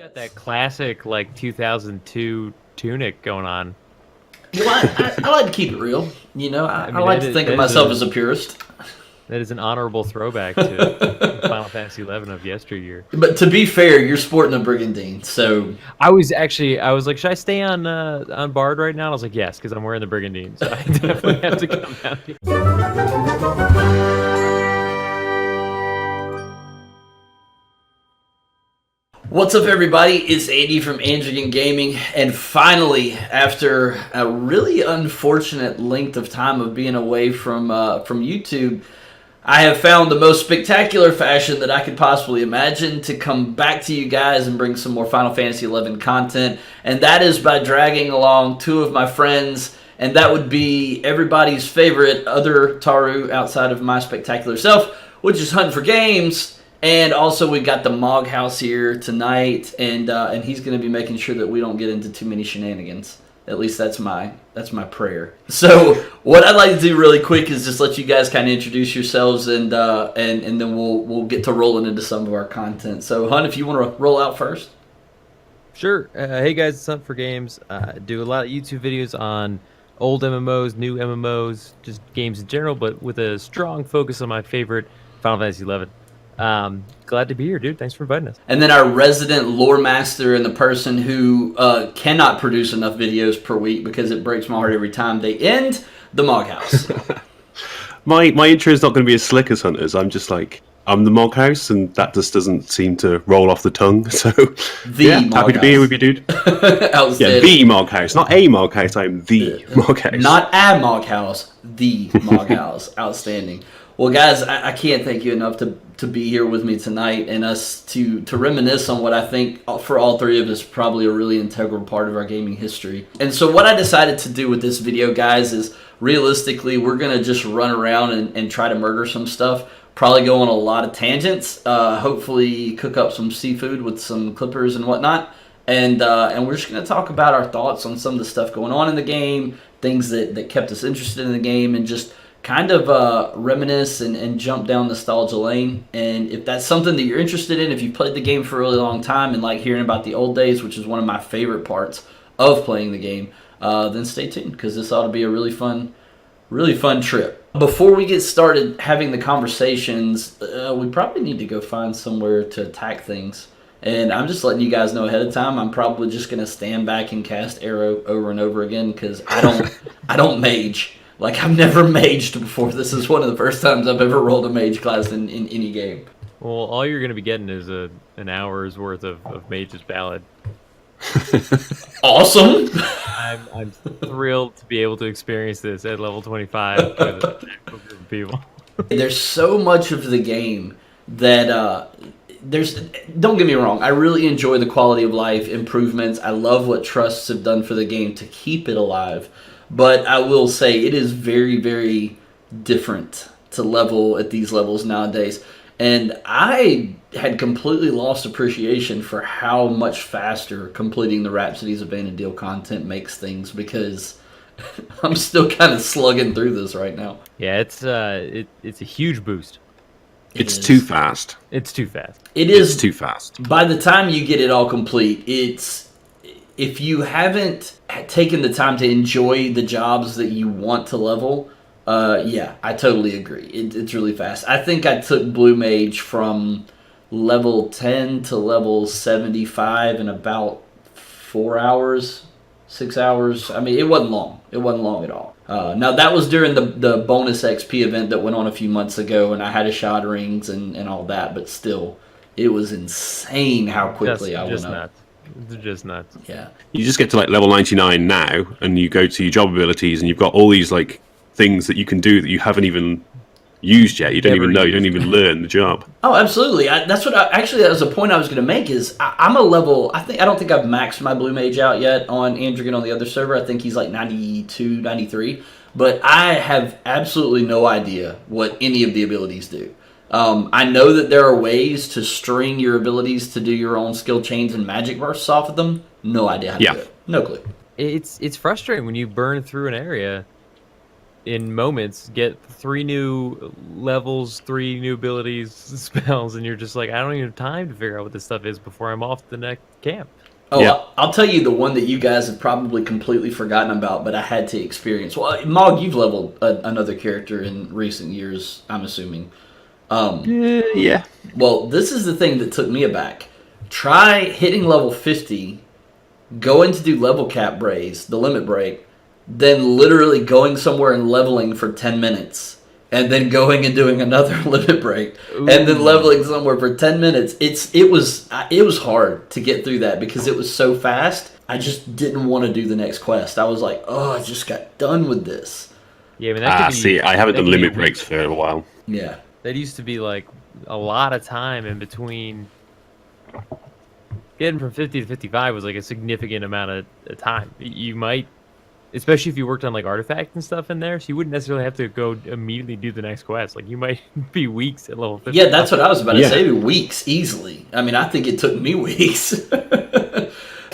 Got that classic like 2002 tunic going on. Well, I like to keep it real. You know, I mean, like to think of myself as a purist. That is an honorable throwback to Final Fantasy XI of yesteryear. But to be fair, you're sporting a brigandine, so I was like, should I stay on Bard right now? And I was like, yes, because I'm wearing the brigandine, so I definitely have to come down here. What's up, everybody? It's Andy from Andrigan Gaming, and finally, after a really unfortunate length of time of being away from YouTube, I have found the most spectacular fashion that I could possibly imagine to come back to you guys and bring some more Final Fantasy XI content, and that is by dragging along two of my friends, and that would be everybody's favorite other Taru outside of my spectacular self, which is Hunting for Games. And also, we got the Mog House here tonight, and he's going to be making sure that we don't get into too many shenanigans. At least that's my prayer. So, what I'd like to do really quick is just let you guys kind of introduce yourselves, and then we'll get to rolling into some of our content. So, Hunt, if you want to roll out first. Sure. Hey guys, it's Hunt for Games. Do a lot of YouTube videos on old MMOs, new MMOs, just games in general, but with a strong focus on my favorite, Final Fantasy XI. Glad to be here, dude. Thanks for inviting us. And then our resident lore master and the person who cannot produce enough videos per week because it breaks my heart every time they end, the Mog House. My intro is not going to be as slick as Hunter's. I'm the Mog House, and that just doesn't seem to roll off the tongue. So, happy to be here with you, dude. Yeah, the Mog House, not a Mog House. I'm the Mog House. Not a Mog House, the Mog House. Outstanding. Well, guys, I can't thank you enough to be here with me tonight and us to reminisce on what I think for all three of us probably a really integral part of our gaming history. And so what I decided to do with this video, guys, is realistically we're going to just run around and try to murder some stuff. Probably go on a lot of tangents. Hopefully cook up some seafood with some clippers and whatnot. And we're just going to talk about our thoughts on some of the stuff going on in the game, things that kept us interested in the game, and just kind of reminisce and jump down nostalgia lane. And if that's something that you're interested in, if you've played the game for a really long time and like hearing about the old days, which is one of my favorite parts of playing the game, then stay tuned, because this ought to be a really fun trip. Before we get started having the conversations, we probably need to go find somewhere to attack things. And I'm just letting you guys know ahead of time, I'm probably just going to stand back and cast arrow over and over again, because I don't mage. Like, I've never maged before. This is one of the first times I've ever rolled a mage class in any game. Well, all you're going to be getting is an hour's worth of Mage's Ballad. Awesome! I'm thrilled to be able to experience this at level 25 with a group of people. There's so much of the game that don't get me wrong, I really enjoy the quality of life improvements. I love what trusts have done for the game to keep it alive. But I will say it is very, very different to level at these levels nowadays. And I had completely lost appreciation for how much faster completing the Rhapsodies of Vana'diel content makes things, because I'm still kind of slugging through this right now. Yeah, it's a huge boost. It's too fast. It's too fast. It's too fast. By the time you get it all complete, if you haven't taken the time to enjoy the jobs that you want to level, I totally agree. It's really fast. I think I took Blue Mage from level 10 to level 75 in about 4 hours, 6 hours. I mean, it wasn't long. It wasn't long at all. Now, that was during the bonus XP event that went on a few months ago, and I had a shot rings and all that, but still, it was insane how quickly I went up. Nuts. It's just nuts. Yeah. You just get to like level 99 now, and you go to your job abilities, and you've got all these like things that you can do that you haven't even used yet. You don't even know. You don't even learn the job. Oh, absolutely. That was a point I was going to make. Is I'm a level. I don't think I've maxed my Blue Mage out yet on Andrigan on the other server. I think he's like 92, 93. But I have absolutely no idea what any of the abilities do. I know that there are ways to string your abilities to do your own skill chains and magic bursts off of them. No idea how to do it. No clue. It's frustrating when you burn through an area in moments get 3 new levels, 3 new abilities, spells, and you're just like, I don't even have time to figure out what this stuff is before I'm off to the next camp. Oh, yeah. I'll tell you the one that you guys have probably completely forgotten about, but I had to experience. Well, Mog, you've leveled another character in recent years, I'm assuming. Yeah. Well, this is the thing that took me aback. Try hitting level 50, going to do level cap braze, the limit break, then literally going somewhere and leveling for 10 minutes, and then going and doing another limit break, and then leveling somewhere for 10 minutes. It was hard to get through that because it was so fast. I just didn't want to do the next quest. I was like, oh, I just got done with this. Yeah, I mean, that could be, see, I haven't done limit breaks for a while. Yeah. That used to be like a lot of time in between. Getting from 50 to 55 was like a significant amount of time. You might, especially if you worked on like artifacts and stuff in there, so you wouldn't necessarily have to go immediately do the next quest. Like you might be weeks at level 50. Yeah, that's what I was about to say. Weeks easily. I mean, I think it took me weeks.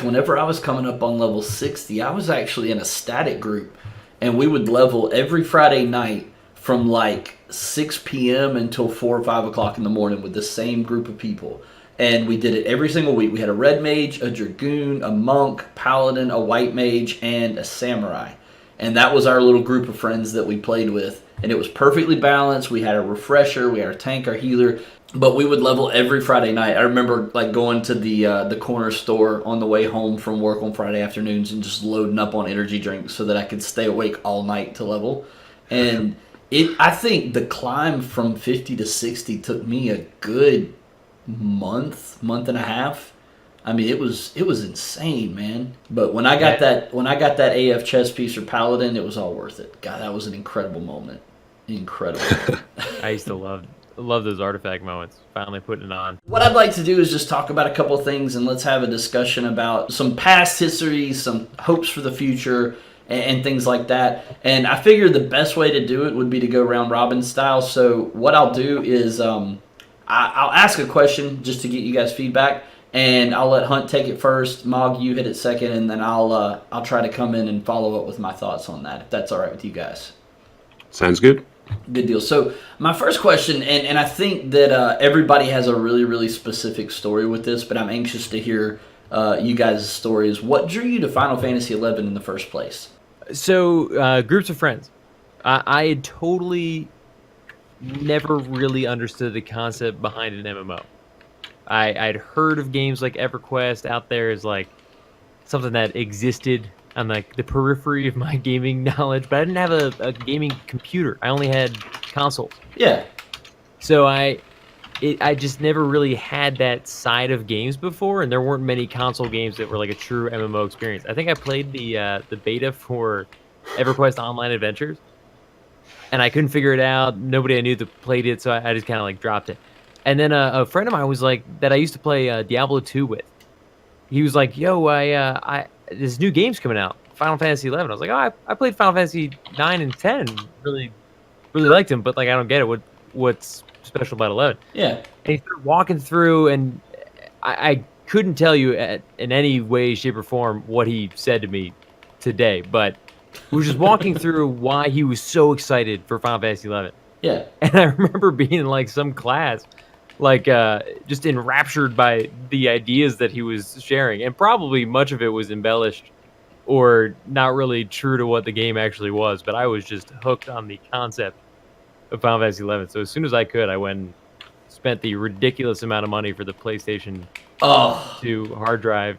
Whenever I was coming up on level 60, I was actually in a static group, and we would level every Friday night from like 6 p.m. until 4 or 5 o'clock in the morning with the same group of people. And we did it every single week. We had a red mage, a dragoon, a monk, paladin, a white mage, and a samurai. And that was our little group of friends that we played with. And it was perfectly balanced. We had a refresher, we had our tank, our healer. But we would level every Friday night. I remember like going to the corner store on the way home from work on Friday afternoons and just loading up on energy drinks so that I could stay awake all night to level. And I think the climb from 50 to 60 took me a good month and a half. I mean, it was insane, man. But when I got that AF chess piece or paladin, it was all worth it. God, that was an incredible moment. Incredible. I used to love those artifact moments. Finally putting it on. What I'd like to do is just talk about a couple of things, and let's have a discussion about some past history, some hopes for the future, and things like that. And I figured the best way to do it would be to go round robin style. So what I'll do is I'll ask a question just to get you guys feedback, and I'll let Hunt take it first. Mog, you hit it second, and then I'll try to come in and follow up with my thoughts on that, if that's all right with you guys. Sounds good. Good deal. So my first question, and I think that everybody has a really, really specific story with this, but I'm anxious to hear you guys' stories. What drew you to Final Fantasy XI in the first place? So groups of friends. I had totally never really understood the concept behind an MMO. I'd heard of games like EverQuest out there as like something that existed on like the periphery of my gaming knowledge, but I didn't have a gaming computer. I only had consoles. Yeah. So I just never really had that side of games before, and there weren't many console games that were like a true MMO experience. I think I played the beta for EverQuest Online Adventures, and I couldn't figure it out. Nobody I knew that played it, so I just kind of like dropped it. And then a friend of mine was like, that I used to play Diablo 2 with. He was like, "Yo, this new game's coming out, Final Fantasy 11." I was like, "Oh, I played Final Fantasy 9 and 10, and really liked them, but like I don't get it. What's special about 11?" Yeah. And he started walking through, and I couldn't tell you in any way, shape, or form what he said to me today, but we were just walking through why he was so excited for Final Fantasy 11. Yeah. And I remember being in like some class, like just enraptured by the ideas that he was sharing, and probably much of it was embellished or not really true to what the game actually was, but I was just hooked on the concept of Final Fantasy 11. So as soon as I could, I went and spent the ridiculous amount of money for the PlayStation 2 hard drive.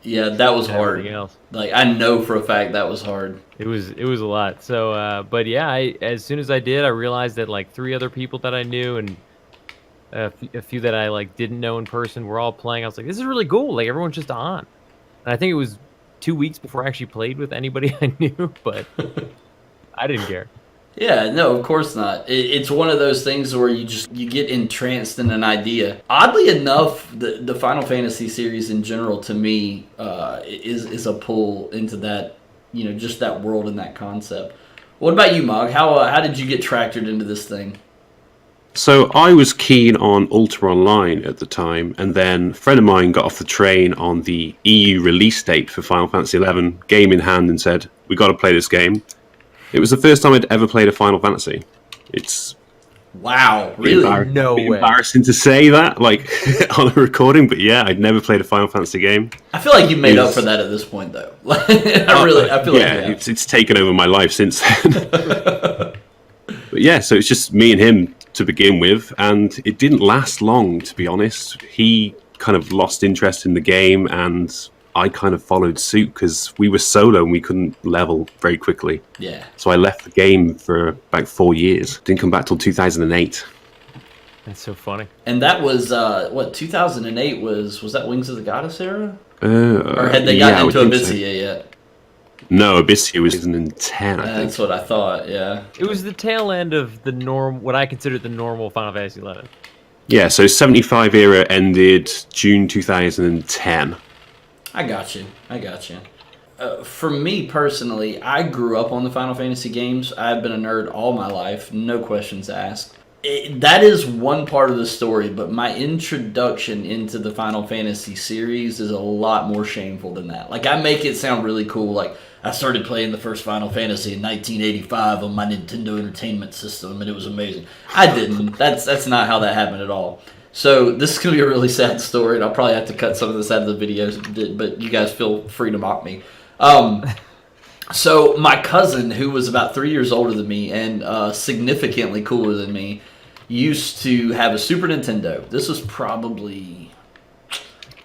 Yeah, that was hard. Everything else. Like, I know for a fact that was hard. It was a lot. So, but yeah, as soon as I did, I realized that like 3 other people that I knew and a few that I like didn't know in person were all playing. I was like, this is really cool. Like everyone's just on. And I think it was 2 weeks before I actually played with anybody I knew, but I didn't care. Yeah, no, of course not. It's one of those things where you get entranced in an idea. Oddly enough, the Final Fantasy series in general to me is a pull into that, just that world and that concept. What about you, Mog? How did you get tractored into this thing? So I was keen on Ultra Online at the time, and then a friend of mine got off the train on the EU release date for Final Fantasy XI, game in hand, and said, "We got to play this game." It was the first time I'd ever played a Final Fantasy. It's wow, really? No way. Embarrassing to say that, like on a recording, but yeah, I'd never played a Final Fantasy game. I feel like you made up for that at this point, though. I feel like it's taken over my life since then. But yeah, so it's just me and him to begin with, and it didn't last long, to be honest. He kind of lost interest in the game, and I kind of followed suit because we were solo and we couldn't level very quickly. Yeah. So I left the game for about 4 years. Didn't come back till 2008. That's so funny. And that was, 2008 was that Wings of the Goddess era? Or had they gotten into Abyssia yet? No, Abyssia was 2010, I think. That's what I thought, yeah. It was the tail end of the what I considered the normal Final Fantasy XI. Yeah, so 75 era ended June 2010. I got you. For me personally, I grew up on the Final Fantasy games. I've been a nerd all my life, no questions asked. That is one part of the story, but my introduction into the Final Fantasy series is a lot more shameful than that. Like, I make it sound really cool, like, I started playing the first Final Fantasy in 1985 on my Nintendo Entertainment System, and it was amazing. I didn't. That's not how that happened at all. So this is going to be a really sad story, and I'll probably have to cut some of this out of the videos, but you guys feel free to mock me. So my cousin, who was about 3 years older than me and significantly cooler than me, used to have a Super Nintendo. This was probably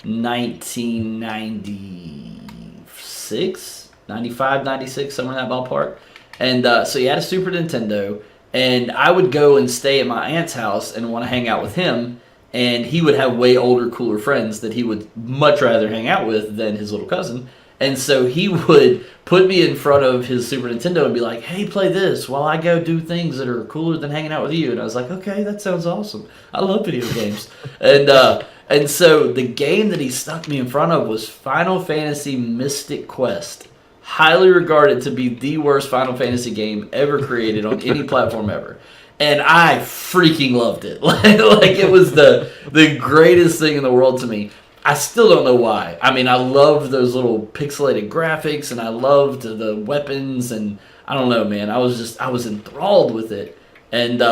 1996, 95, 96, somewhere in that ballpark. And so he had a Super Nintendo, and I would go and stay at my aunt's house and want to hang out with him, and he would have way older, cooler friends that he would much rather hang out with than his little cousin. And so he would put me in front of his Super Nintendo and be like, hey, play this while I go do things that are cooler than hanging out with you. And I was like, okay, that sounds awesome. I love video games. And so the game that he stuck me in front of was Final Fantasy Mystic Quest. Highly regarded to be the worst Final Fantasy game ever created on any platform ever. And I freaking loved it. Like it was the greatest thing in the world to me. I still don't know why. I mean, I loved those little pixelated graphics, and I loved the weapons, and I don't know, man. I was enthralled with it. And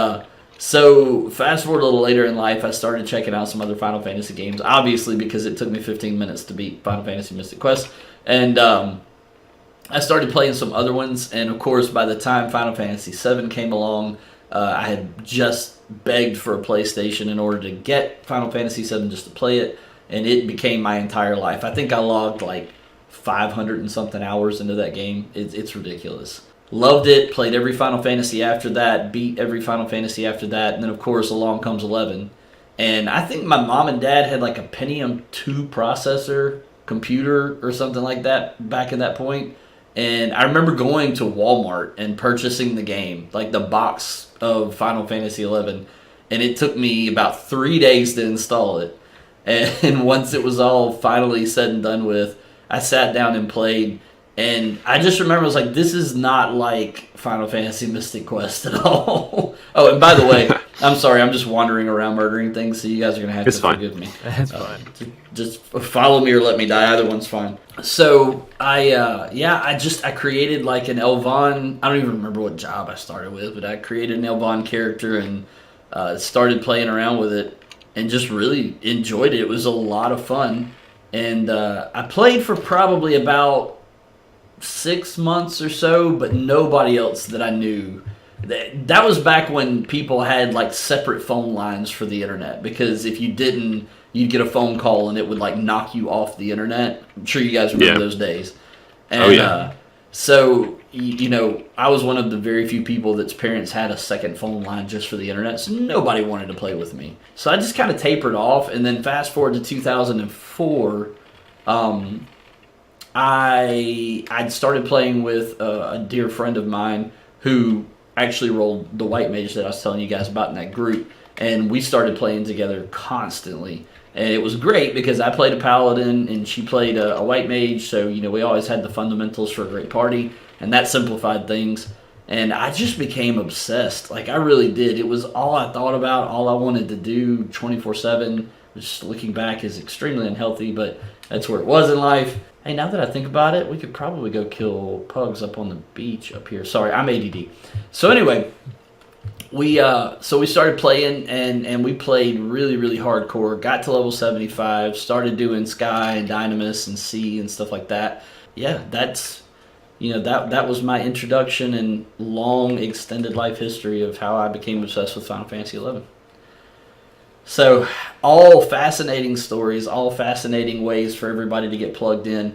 so fast forward a little later in life, I started checking out some other Final Fantasy games, obviously because it took me 15 minutes to beat Final Fantasy Mystic Quest. And I started playing some other ones, and of course, by the time Final Fantasy VII came along, I had just begged for a PlayStation in order to get Final Fantasy VII just to play it. And it became my entire life. I think I logged like 500 and something hours into that game. It's ridiculous. Loved it. Played every Final Fantasy after that. Beat every Final Fantasy after that. And then, of course, along comes 11. And I think my mom and dad had like a Pentium 2 processor computer or something like that back at that point. And I remember going to Walmart and purchasing the game, like the box of Final Fantasy 11. And it took me about 3 days to install it. And once it was all finally said and done with, I sat down and played. And I just remember I was like, this is not like Final Fantasy Mystic Quest at all. Oh, and by the way, I'm sorry, I'm just wandering around murdering things, so you guys are going to have to forgive me. That's fine. Just follow me or let me die. Either one's fine. So I created like an Elvon. I don't even remember what job I started with, but I created an Elvon character and started playing around with it. And just really enjoyed it. It was a lot of fun. And I played for probably about 6 months or so, but nobody else that I knew. That was back when people had like separate phone lines for the internet. Because if you didn't, you'd get a phone call and it would like knock you off the internet. I'm sure you guys remember those days. And, so, you know, I was one of the very few people that's parents had a second phone line just for the internet, so nobody wanted to play with me. So I just kind of tapered off, and then fast forward to 2004, I'd started playing with a dear friend of mine who actually rolled the white mage that I was telling you guys about in that group, and we started playing together constantly. And it was great because I played a paladin and she played a white mage. So, you know, we always had the fundamentals for a great party. And that simplified things. And I just became obsessed. Like, I really did. It was all I thought about, all I wanted to do 24/7. Which, looking back, is extremely unhealthy. But that's where it was in life. Hey, now that I think about it, we could probably go kill pugs up on the beach up here. Sorry, I'm ADD. So anyway, we started playing, and we played really, really hardcore. Got to level 75, started doing Sky and Dynamis and Sea and stuff like that. Yeah, that's, that was my introduction and long extended life history of how I became obsessed with Final Fantasy XI. So, all fascinating stories, all fascinating ways for everybody to get plugged in.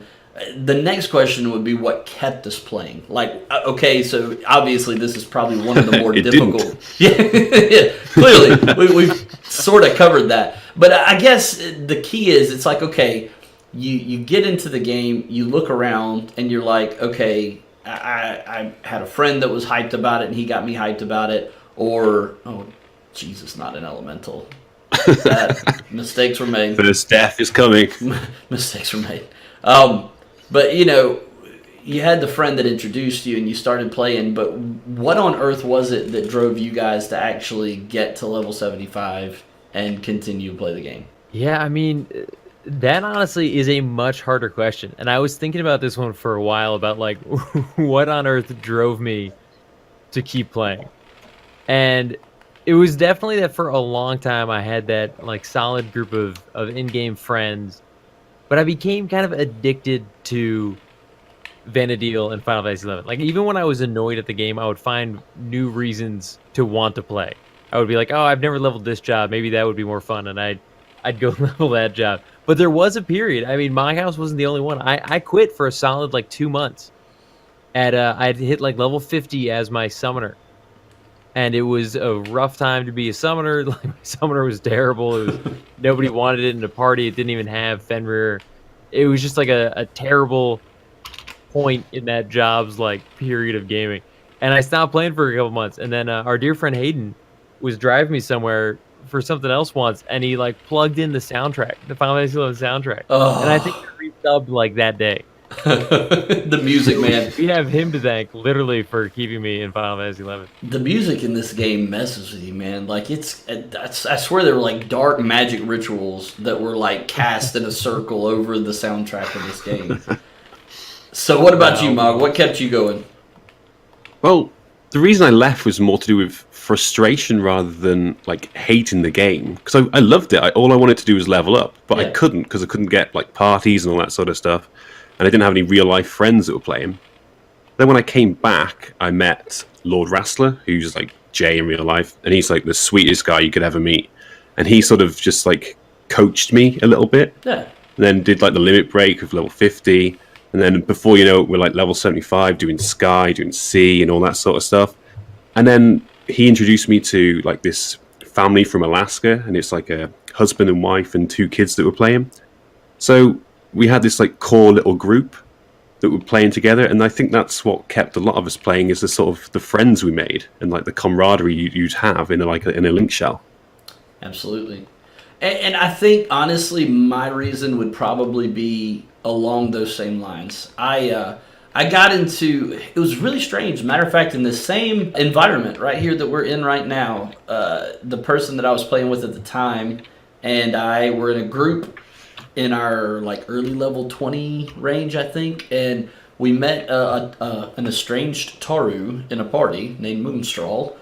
The next question would be what kept us playing. Like, okay, so obviously this is probably one of the more difficult. Yeah, clearly, we've sort of covered that. But I guess the key is, it's like, okay, you get into the game, you look around, and you're like, okay, I had a friend that was hyped about it, and he got me hyped about it. Or, oh, Jesus, not an elemental. Mistakes were made. First death is coming. Mistakes were made. But, you had the friend that introduced you and you started playing, but what on earth was it that drove you guys to actually get to level 75 and continue to play the game? Yeah, I mean, that honestly is a much harder question. And I was thinking about this one for a while about, like, what on earth drove me to keep playing. And it was definitely that for a long time I had that, like, solid group of in-game friends. But I became kind of addicted to Vana'diel and Final Fantasy XI. Like, even when I was annoyed at the game, I would find new reasons to want to play. I would be like, oh, I've never leveled this job. Maybe that would be more fun. And I'd go level that job. But there was a period. I mean, Mog House wasn't the only one. I quit for a solid, like, 2 months. I'd hit, like, level 50 as my summoner. And it was a rough time to be a summoner. Like, my summoner was terrible. Nobody wanted it in the party. It didn't even have Fenrir. It was just like a terrible point in that job's, like, period of gaming. And I stopped playing for a couple months. And then our dear friend Hayden was driving me somewhere for something else once, and he, like, plugged in the soundtrack, the Final Fantasy XI soundtrack. Oh. And I think he resubbed, like, that day. The music, man. We have him to thank, literally, for keeping me in Final Fantasy XI. The music in this game messes with you, man. Like, I swear there were, like, dark magic rituals that were, like, cast in a circle over the soundtrack of this game. So what about you, Mog? What kept you going? Well, the reason I left was more to do with frustration rather than, like, hating the game. Because I loved it. All I wanted to do was level up, but I couldn't, because I couldn't get, like, parties and all that sort of stuff. And I didn't have any real-life friends that were playing. Then when I came back, I met Lord Wrestler, who's like Jay in real life, and he's like the sweetest guy you could ever meet. And he sort of just like coached me a little bit. Yeah. And then did like the limit break of level 50. And then before you know it, we're like level 75, doing Sky, doing Sea, and all that sort of stuff. And then he introduced me to like this family from Alaska, and it's like a husband and wife and 2 kids that were playing. So we had this like core little group that were playing together, and I think that's what kept a lot of us playing, is the sort of the friends we made and like the camaraderie you'd have in a Linkshell. Absolutely. And I think honestly my reason would probably be along those same lines. I got into, it was really strange. Matter of fact, in the same environment right here that we're in right now, the person that I was playing with at the time and I were in a group in our like early level 20 range, I think, and we met an estranged Taru in a party named Moonstraw.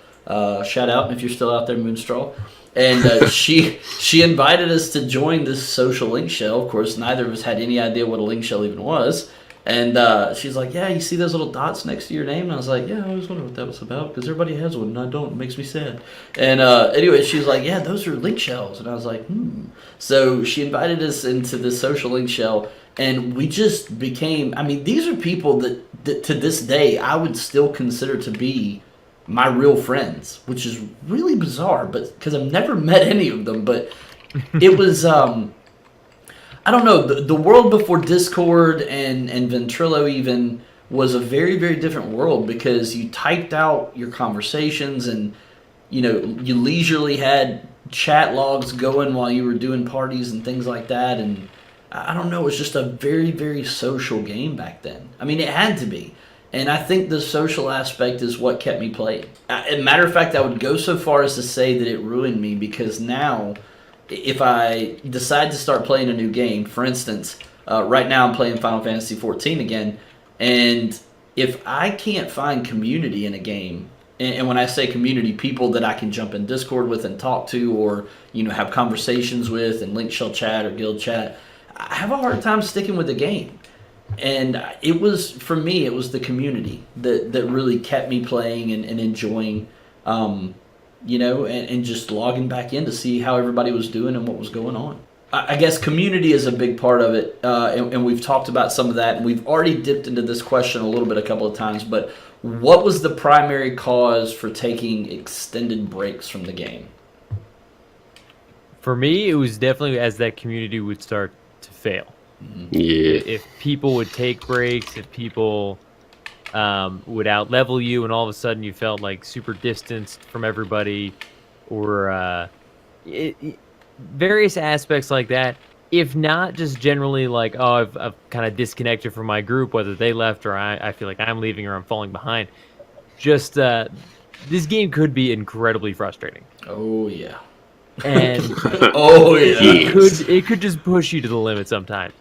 Shout out if you're still out there, Moonstraw. And she invited us to join this social Linkshell. Of course, neither of us had any idea what a Linkshell even was. And she's like, yeah, you see those little dots next to your name? And I was like, yeah, I always wondered what that was about, because everybody has one and I don't. It makes me sad. And anyway, she was like, yeah, those are Linkshells. And I was like, So she invited us into this social Linkshell, and we just became, I mean, these are people that to this day I would still consider to be my real friends, which is really bizarre, but because I've never met any of them. But it was... I don't know, the world before Discord and Ventrilo even was a very, very different world, because you typed out your conversations and, you know, you leisurely had chat logs going while you were doing parties and things like that. And I don't know, it was just a very, very social game back then. I mean, it had to be. And I think the social aspect is what kept me playing. As a matter of fact, I would go so far as to say that it ruined me, because now... if I decide to start playing a new game, for instance, Right now I'm playing Final Fantasy 14 again, and if I can't find community in a game, and when I say community, people that I can jump in Discord with and talk to, or have conversations with in Linkshell chat or guild chat, I have a hard time sticking with the game. And for me, it was the community that really kept me playing and enjoying, and just logging back in to see how everybody was doing and what was going on. I guess community is a big part of it, and we've talked about some of that, and we've already dipped into this question a couple of times, but what was the primary cause for taking extended breaks from the game? For me, it was definitely as that community would start to fail. Yeah. If people would take breaks, if people would out-level you, and all of a sudden you felt like super distanced from everybody, or various aspects like that. If not just generally like, oh, I've kind of disconnected from my group, whether they left or I feel like I'm leaving or I'm falling behind. Just this game could be incredibly frustrating. Oh yeah. And oh yeah, it could just push you to the limit sometimes.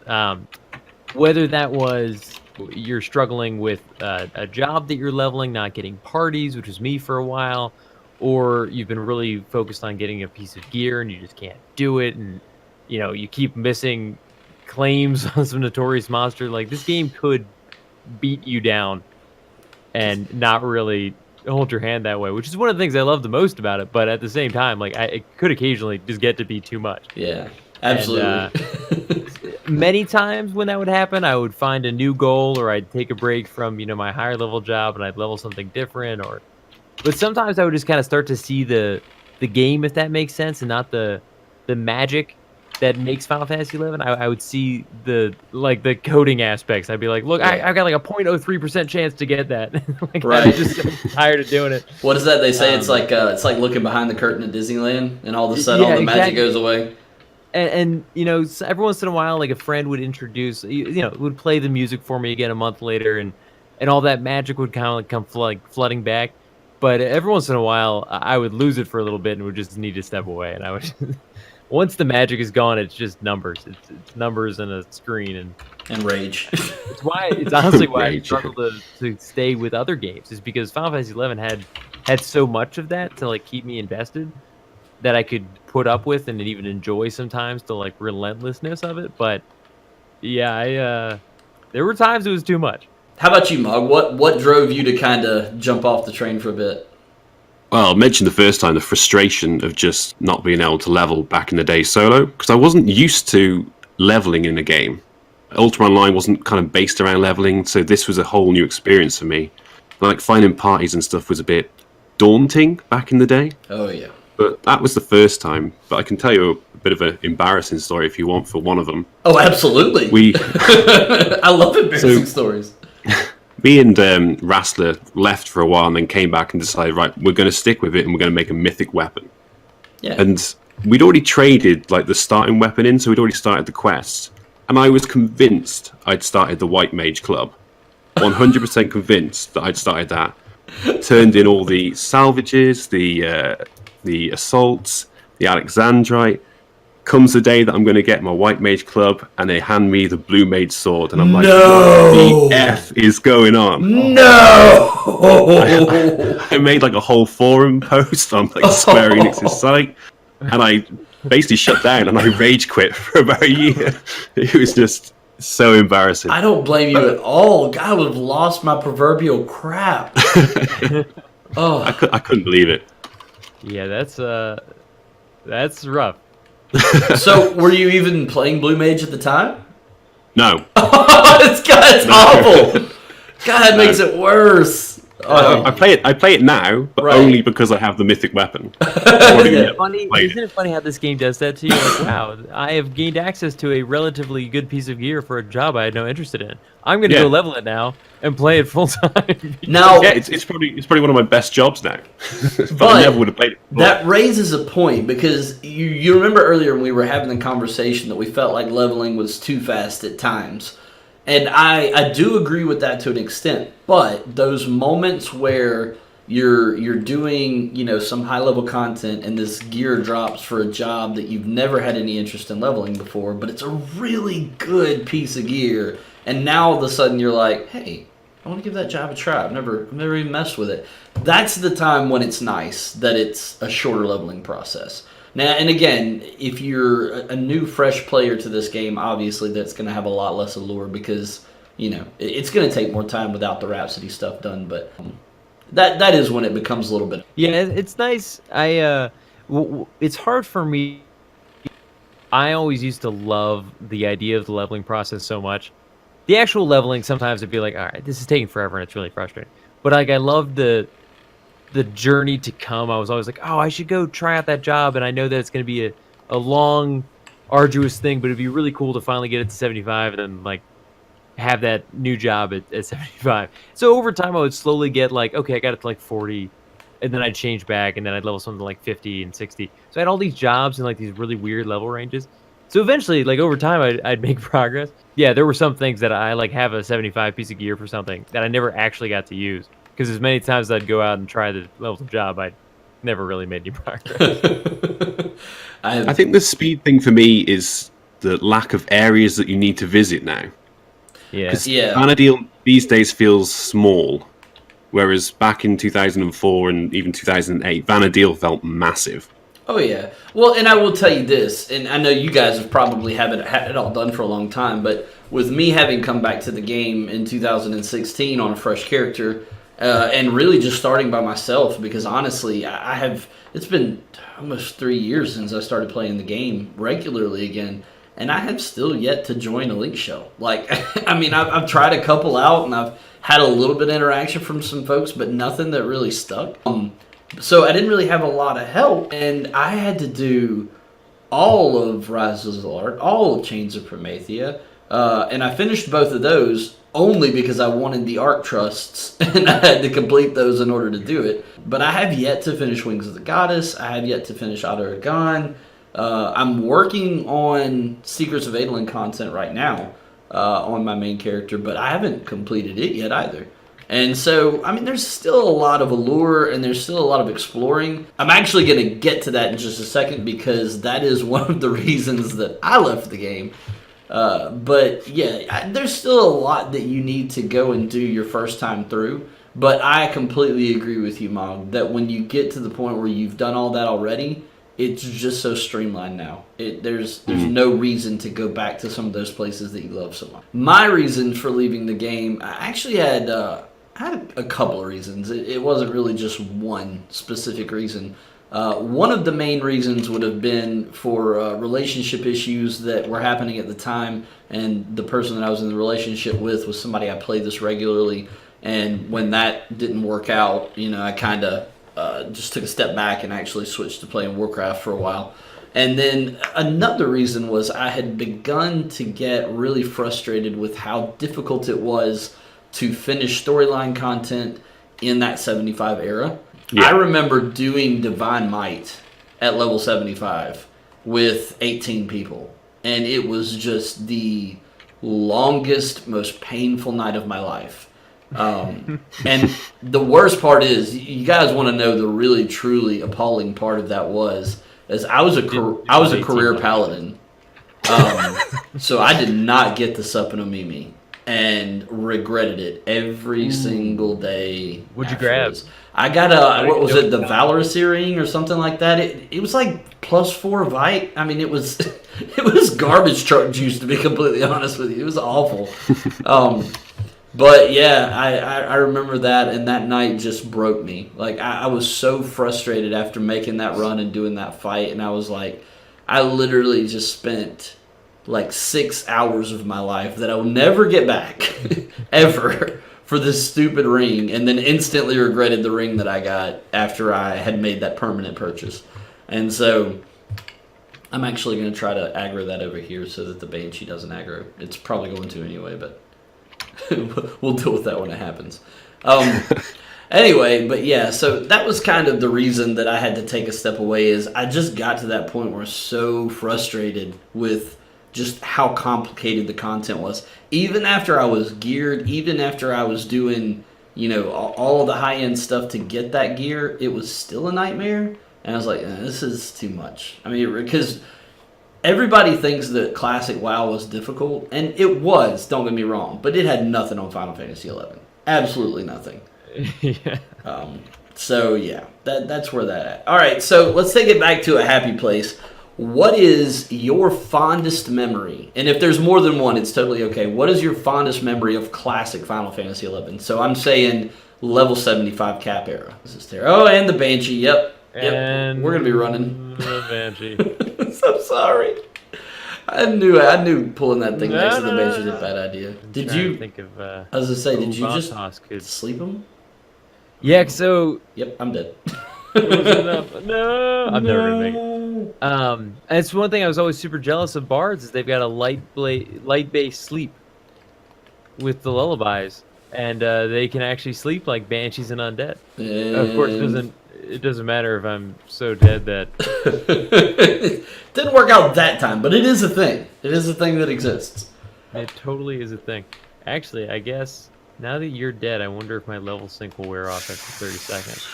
Whether that was you're struggling with a job that you're leveling, not getting parties, which was me for a while, or you've been really focused on getting a piece of gear and you just can't do it, and you keep missing claims on some notorious monster. Like, this game could beat you down and not really hold your hand that way, which is one of the things I love the most about it. But at the same time, like, it could occasionally just get to be too much. Yeah, absolutely. And, many times when that would happen, I would find a new goal, or I'd take a break from my higher level job and I'd level something different. But sometimes I would just kind of start to see the game, if that makes sense, and not the magic that makes Final Fantasy 11. I would see the coding aspects. I'd be like, look, I've got like a 0.03% chance to get that. Right. I'm just so tired of doing it. What is that they say? It's like looking behind the curtain at Disneyland, and all of a sudden all the magic goes away. And every once in a while, like, a friend would introduce, would play the music for me again a month later, and all that magic would kind of like come flooding back. But every once in a while, I would lose it for a little bit and would just need to step away. And I would, once the magic is gone, it's just numbers. It's numbers and a screen and rage. It's honestly why I struggle to stay with other games, is because Final Fantasy 11 had so much of that to like keep me invested, that I could put up with and even enjoy sometimes, the like relentlessness of it. But yeah, there were times it was too much. How about you, Mog? What drove you to kind of jump off the train for a bit? Well, I mentioned the first time the frustration of just not being able to level back in the day solo, because I wasn't used to leveling in a game. Ultima Online wasn't kind of based around leveling, so this was a whole new experience for me. Like, finding parties and stuff was a bit daunting back in the day. Oh yeah. But that was the first time. But I can tell you a bit of an embarrassing story if you want for one of them. Oh, absolutely. I love embarrassing stories. Me and Rassler left for a while and then came back and decided, right, we're going to stick with it and we're going to make a mythic weapon. Yeah. And we'd already traded like the starting weapon in, so we'd already started the quest. And I was convinced I'd started the White Mage Club. 100% convinced that I'd started that. Turned in all the salvages, the assaults, the Alexandrite. Comes the day that I'm going to get my White Mage Club, and they hand me the Blue Mage Sword, and I'm like, no! What the F is going on? No! I made like a whole forum post on like Square Enix's site, and I basically shut down and I rage quit for about a year. It was just so embarrassing. I don't blame you at all. God, I would have lost my proverbial crap. Oh, I couldn't believe it. Yeah, that's rough. So, were you even playing Blue Mage at the time? No. It's awful. God, makes it worse. I play it now, but only because I have the mythic weapon. Isn't it funny how this game does that to you? Like, wow, I have gained access to a relatively good piece of gear for a job I had no interest in. I'm going to go level it now and play it full time. Now, it's probably one of my best jobs now. but I never would have played it before. That raises a point, because you remember earlier when we were having the conversation that we felt like leveling was too fast at times. And I do agree with that to an extent, but those moments where you're doing, some high level content, and this gear drops for a job that you've never had any interest in leveling before, but it's a really good piece of gear, and now all of a sudden you're like, hey, I want to give that job a try. I've never even messed with it. That's the time when it's nice that it's a shorter leveling process. Now, and again, if you're a new, fresh player to this game, obviously that's going to have a lot less allure because, it's going to take more time without the Rhapsody stuff done, but that is when it becomes a little bit. Yeah, it's nice. It's hard for me. I always used to love the idea of the leveling process so much. The actual leveling, sometimes it'd be like, all right, this is taking forever and it's really frustrating. But I love the journey to come. I was always like, oh, I should go try out that job, and I know that it's going to be a long, arduous thing, but it'd be really cool to finally get it to 75 and then have that new job at 75. So over time, I would slowly get okay, I got it to 40, and then I'd change back, and then I'd level something like 50 and 60. So I had all these jobs and these really weird level ranges. So eventually, over time, I'd make progress. Yeah, there were some things that I have a 75 piece of gear for something that I never actually got to use. Because as many times as I'd go out and try the level the job, I never really made any progress. I think the speed thing for me is the lack of areas that you need to visit now. Yeah. Vana'diel these days feels small, whereas back in 2004 and even 2008, Vana'diel felt massive. Oh, yeah. Well, and I will tell you this, and I know you guys have probably had it all done for a long time, but with me having come back to the game in 2016 on a fresh character, and really just starting by myself, because honestly, it's been almost 3 years since I started playing the game regularly again, and I have still yet to join a Linkshell. I've tried a couple out, and I've had a little bit of interaction from some folks, but nothing that really stuck. So I didn't really have a lot of help, and I had to do all of Rise of Z'Alar, all of Chains of Promethea, and I finished both of those only because I wanted the Arc Trusts, and I had to complete those in order to do it. But I have yet to finish Wings of the Goddess. I have yet to finish Ado Ragan. I'm working on Secrets of Adolin content right now on my main character, but I haven't completed it yet either. And so, there's still a lot of allure, and there's still a lot of exploring. I'm actually going to get to that in just a second, because that is one of the reasons that I left the game. But yeah, there's still a lot that you need to go and do your first time through. But I completely agree with you, Mog, that when you get to the point where you've done all that already, it's just so streamlined now. There's no reason to go back to some of those places that you love so much. My reason for leaving the game, I actually had a couple of reasons. It wasn't really just one specific reason. One of the main reasons would have been for relationship issues that were happening at the time, and the person that I was in the relationship with was somebody I played this regularly, and when that didn't work out, I kind of just took a step back and actually switched to playing Warcraft for a while. And then another reason was I had begun to get really frustrated with how difficult it was to finish storyline content in that 75 era. Yeah. I remember doing Divine Might at level 75 with 18 people, and it was just the longest, most painful night of my life. And the worst part is, you guys want to know the really, truly appalling part of that was, as I was a career paladin, so I did not get the Sup-and-Omimi, and regretted it every single day. What'd you grab? I got what was it, the Valorous Earring or something like that? It was like +4 Vite. It was garbage truck juice, to be completely honest with you. It was awful. But yeah, I remember that, and that night just broke me. I was so frustrated after making that run and doing that fight, and I was like, I literally just spent 6 hours of my life that I will never get back, ever, for this stupid ring, and then instantly regretted the ring that I got after I had made that permanent purchase. And so I'm actually going to try to aggro that over here so that the Banshee doesn't aggro. It's probably going to anyway, but we'll deal with that when it happens. Anyway, but yeah, so that was kind of the reason that I had to take a step away, is I just got to that point where I was so frustrated with just how complicated the content was. Even after I was geared, even after I was doing all of the high-end stuff to get that gear, it was still a nightmare. And I was like, this is too much. I mean, because everybody thinks that Classic WoW was difficult, and it was, don't get me wrong, but it had nothing on Final Fantasy XI. Absolutely nothing. Yeah. So, yeah, that's where that at. All right, so let's take it back to a happy place. What is your fondest memory? And if there's more than one, it's totally okay. What is your fondest memory of classic Final Fantasy XI? So I'm saying level 75 cap era. This is terrible. Oh, and the Banshee. Yep. And we're going to be running. The Banshee. I'm sorry. I knew pulling that thing next to the Banshee was a bad idea. Did you think of I was going to say, did you just could sleep him? Yeah, so yep, I'm dead. No, I'm never gonna make it. And it's one thing I was always super jealous of bards is they've got a light-based sleep with the lullabies, and they can actually sleep like banshees and undead. Of course, it doesn't matter if I'm so dead that it didn't work out that time, but it is a thing. It is a thing that exists. It totally is a thing. Actually, I guess now that you're dead, I wonder if my level sync will wear off after 30 seconds.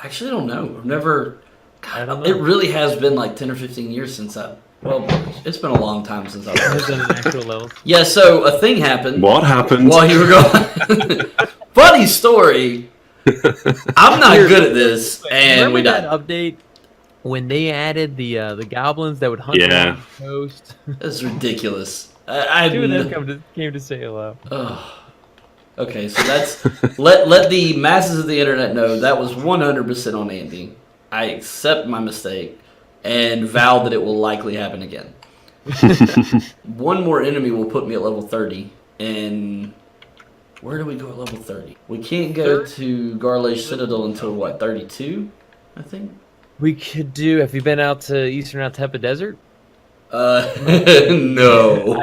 Actually, I don't know. I've never. I don't know. It really has been like 10 or 15 years since it's been a long time since I've done an actual level. Yeah, so a thing happened. What happened? While you were gone. Funny story. I'm not good at this, and we died. That update when they added the goblins that would hunt around the coast. That's ridiculous. Two of them came to say hello. Okay, so that's let the masses of the internet know that was 100% on Andy. I accept my mistake and vow that it will likely happen again. One more enemy will put me at level 30, and where do we go at level 30? We can't go to Garlage Citadel until what, 32? I think we could do. Have you been out to Eastern Altepa Desert? No.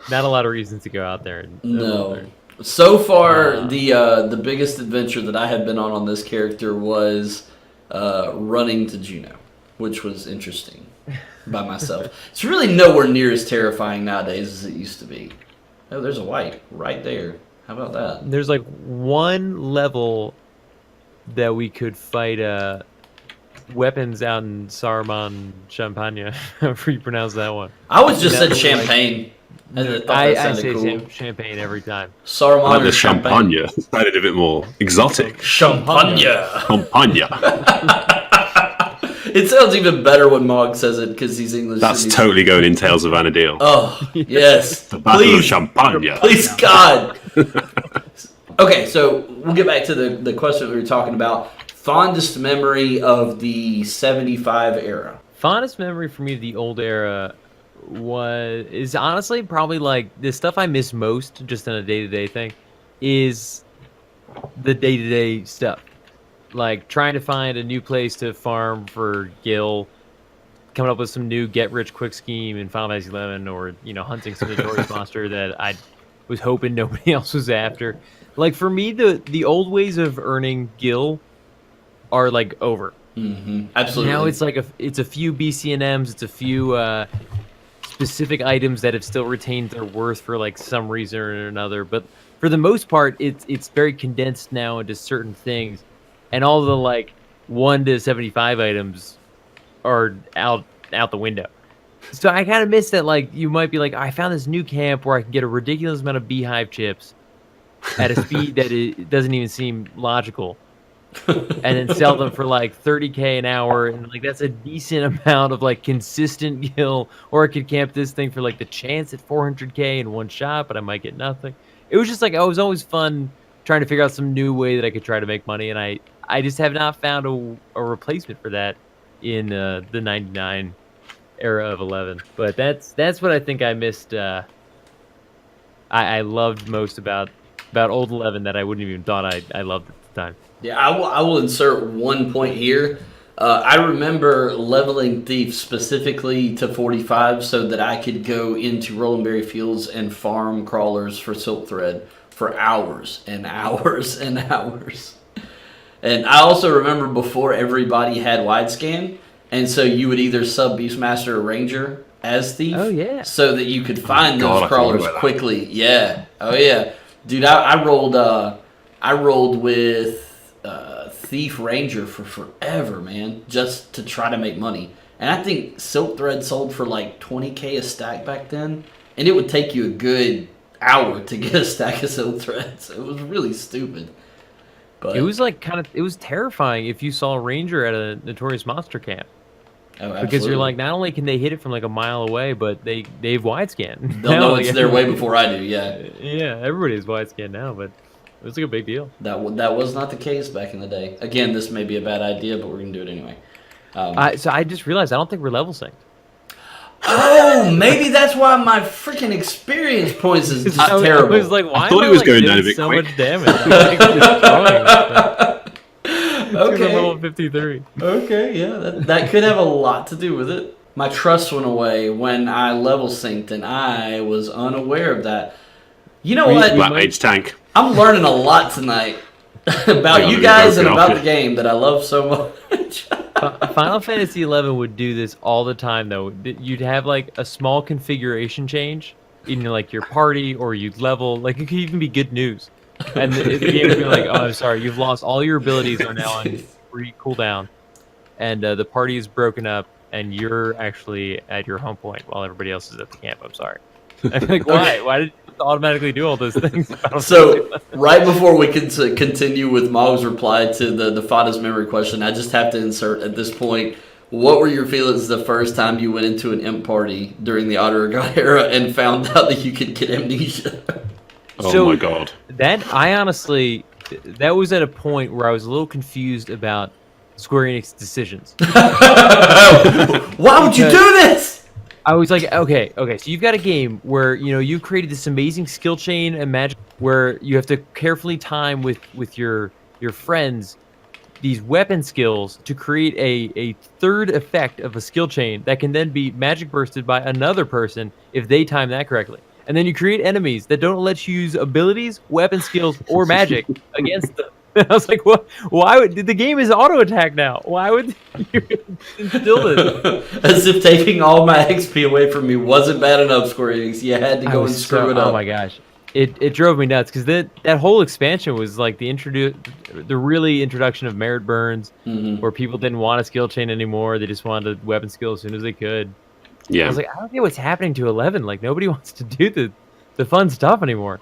Not a lot of reasons to go out there. No. So far, the biggest adventure that I have been on this character was running to Juneau, which was interesting by myself. It's really nowhere near as terrifying nowadays as it used to be. Oh, there's a white right there. How about that? There's like one level that we could fight weapons out in Saruman, Champagne. However you pronounce that one. I was just said Champagne. I say cool. Champagne every time. Saruman the Champagne. Sounded a bit more exotic. Champagne. Champagne. It sounds even better when Mog says it because he's English. That's totally going in Tales of Vana'diel. Oh, yes. The Battle of Champagne. Please, God. Okay, so we'll get back to the question we were talking about. Fondest memory of the 75 era. Fondest memory for me of the old era is honestly probably like the stuff I miss most just on a day-to-day thing is the day-to-day stuff. Like trying to find a new place to farm for Gil, coming up with some new get-rich-quick scheme in Final Fantasy XI, or hunting some notorious monster that I was hoping nobody else was after. Like for me, the old ways of earning Gil are like over. Mm-hmm. Absolutely. Now it's like it's a few BCNMs, it's a few specific items that have still retained their worth for like some reason or another. But for the most part, it's very condensed now into certain things, and all the like 1 to 75 items are out the window. So I kind of miss that. Like you might be like, I found this new camp where I can get a ridiculous amount of beehive chips at a speed that it doesn't even seem logical. And then sell them for like 30K an hour, and like that's a decent amount of like consistent Gil. Or I could camp this thing for like the chance at 400K in one shot, but I might get nothing. It was just like it was always fun trying to figure out some new way that I could try to make money, and I just have not found a replacement for that in the 99 era of 11. But that's what I think I missed. I loved most about old 11 that I wouldn't even thought I loved at the time. Yeah, I will insert one point here. I remember leveling Thief specifically to 45 so that I could go into Rolandberry Fields and farm crawlers for Silk Thread for hours and hours and hours. And I also remember before everybody had wide scan, and so you would either sub Beastmaster or Ranger as Thief. Oh, yeah. So that you could find those crawlers quickly. Yeah. Oh, yeah. Dude, I rolled with Thief Ranger for forever, man, just to try to make money. And I think Silk Thread sold for like 20K a stack back then, and it would take you a good hour to get a stack of Silk Threads. It was really stupid. But it was like it was terrifying if you saw a ranger at a notorious monster camp. Oh, because you're like, not only can they hit it from like a mile away, but they have wide scan. They'll know it's there way before I do. Yeah. Yeah, everybody has wide scan now, but it was like a big deal. That was not the case back in the day. Again, this may be a bad idea, but we're gonna do it anyway. So I just realized I don't think we're level synced. Oh, maybe that's why my freaking experience points is terrible. I was like, why I thought am it was like, going doing down a bit so quick. much damage? I'm Okay. level 53. Okay, yeah, that could have a lot to do with it. My trust went away when I level synced, and I was unaware of that. You know what? Black Mage tank. I'm learning a lot tonight about you guys and about the game that I love so much. Final Fantasy XI would do this all the time, though. You'd have like a small configuration change in like your party, or you'd level. Like it could even be good news, and the game would be like, "Oh, I'm sorry, you've lost all your abilities are now on free cooldown, and the party is broken up, and you're actually at your home point while everybody else is at the camp. I'm sorry." I'm like, why? Why did it automatically do all those things? So, right before we can continue with Mog's reply to the fondest memory question, I just have to insert at this point, what were your feelings the first time you went into an imp party during the Otter God era and found out that you could get amnesia? Oh my god. That was at a point where I was a little confused about Square Enix decisions. Why would you do this? I was like, okay, so you've got a game where, you've created this amazing skill chain and magic where you have to carefully time with your friends these weapon skills to create a third effect of a skill chain that can then be magic bursted by another person if they time that correctly. And then you create enemies that don't let you use abilities, weapon skills, or magic against them. I was like, what? Why would the game is auto attack now? Why would you instill this? As if taking all my XP away from me wasn't bad enough, Square Enix. You had to go and screw it up. Oh my gosh, it drove me nuts because that whole expansion was like the really introduction of merit burns, where people didn't want a skill chain anymore. They just wanted a weapon skill as soon as they could. Yeah, I was like, I don't get what's happening to 11. Like nobody wants to do the fun stuff anymore.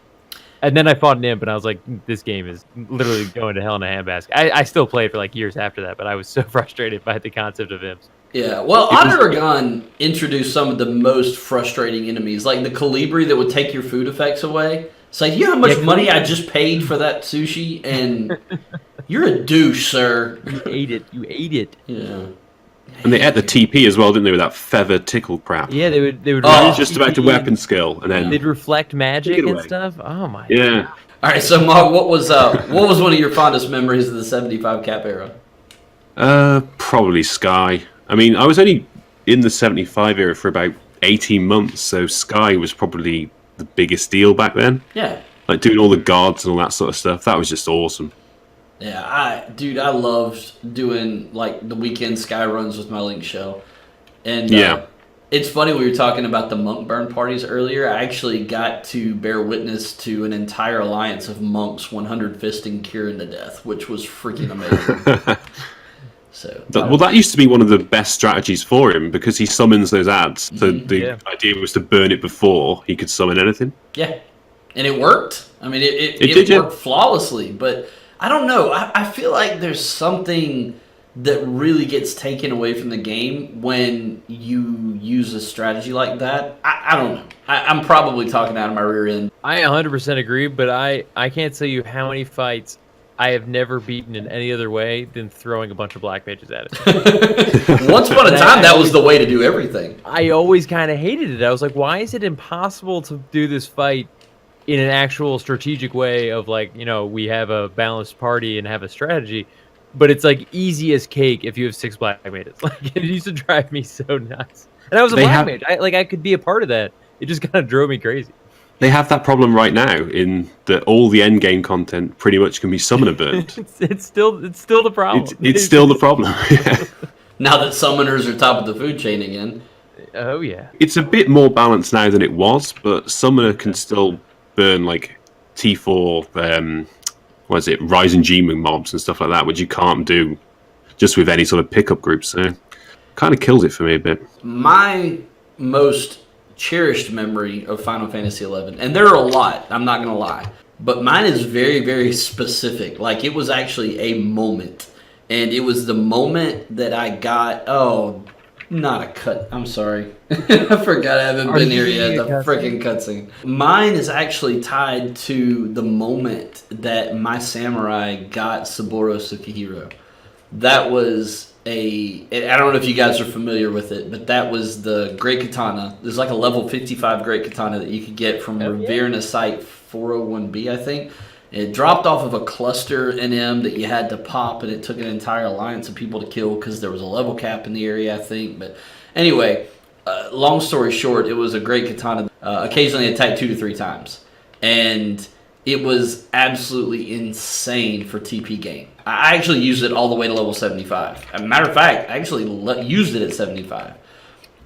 And then I fought an imp, and I was like, this game is literally going to hell in a handbasket. I still played for like years after that, but I was so frustrated by the concept of imps. Yeah, well, Oneragon introduced some of the most frustrating enemies, like the Colibri that would take your food effects away. It's like, you know how much money I just paid for that sushi? And you're a douche, sir. You ate it. Yeah. And they ate the TP as well, didn't they, with that feather tickle crap? Yeah, they would. Just about the weapon skill, and then they'd reflect magic and stuff. Oh my. Yeah. God. All right, so Mog, what was one of your fondest memories of the 75 cap era? Probably Sky. I mean, I was only in the 75 era for about 18 months, so Sky was probably the biggest deal back then. Yeah. Like doing all the guards and all that sort of stuff. That was just awesome. Yeah, I loved doing like the weekend Sky runs with my Linkshell. And it's funny, we were talking about the monk burn parties earlier. I actually got to bear witness to an entire alliance of monks 100 fisting Kieran to death, which was freaking amazing. That used to be one of the best strategies for him because he summons those ads. So the idea was to burn it before he could summon anything. Yeah, and it worked. I mean, it worked flawlessly, but I don't know. I feel like there's something that really gets taken away from the game when you use a strategy like that. I don't know. I'm probably talking out of my rear end. I 100% agree, but I can't tell you how many fights I have never beaten in any other way than throwing a bunch of black mages at it. Once upon a time, that was the way to do everything. I always kind of hated it. I was like, why is it impossible to do this fight in an actual strategic way of like, we have a balanced party and have a strategy, but it's like easy as cake if you have 6 black mages. Like it used to drive me so nuts. And I was a black mage. I could be a part of that. It just kind of drove me crazy. They have that problem right now in that all the end game content pretty much can be summoner burnt. it's still the problem. It's still the problem. Yeah. Now that summoners are top of the food chain again. Oh yeah. It's a bit more balanced now than it was, but summoner can still burn like T4, what is it, Rising G-Moon mobs and stuff like that, which you can't do just with any sort of pickup groups. So kind of kills it for me a bit. My most cherished memory of Final Fantasy XI, and there are a lot, I'm not going to lie, but mine is very, very specific. Like, it was actually a moment, and it was the moment that I got, not a cut, I'm sorry. I forgot I haven't been here yet, the freaking cutscene. Mine is actually tied to the moment that my samurai got Saburo Sukihiro. That was I don't know if you guys are familiar with it, but that was the Great Katana. There's like a level 55 Great Katana that you could get from Revirna Site 401B, I think. It dropped off of a cluster NM that you had to pop, and it took an entire alliance of people to kill because there was a level cap in the area, I think. But anyway, long story short, it was a Great Katana. Occasionally attacked 2 to 3 times. And it was absolutely insane for TP game. I actually used it all the way to level 75. As a matter of fact, I actually used it at 75.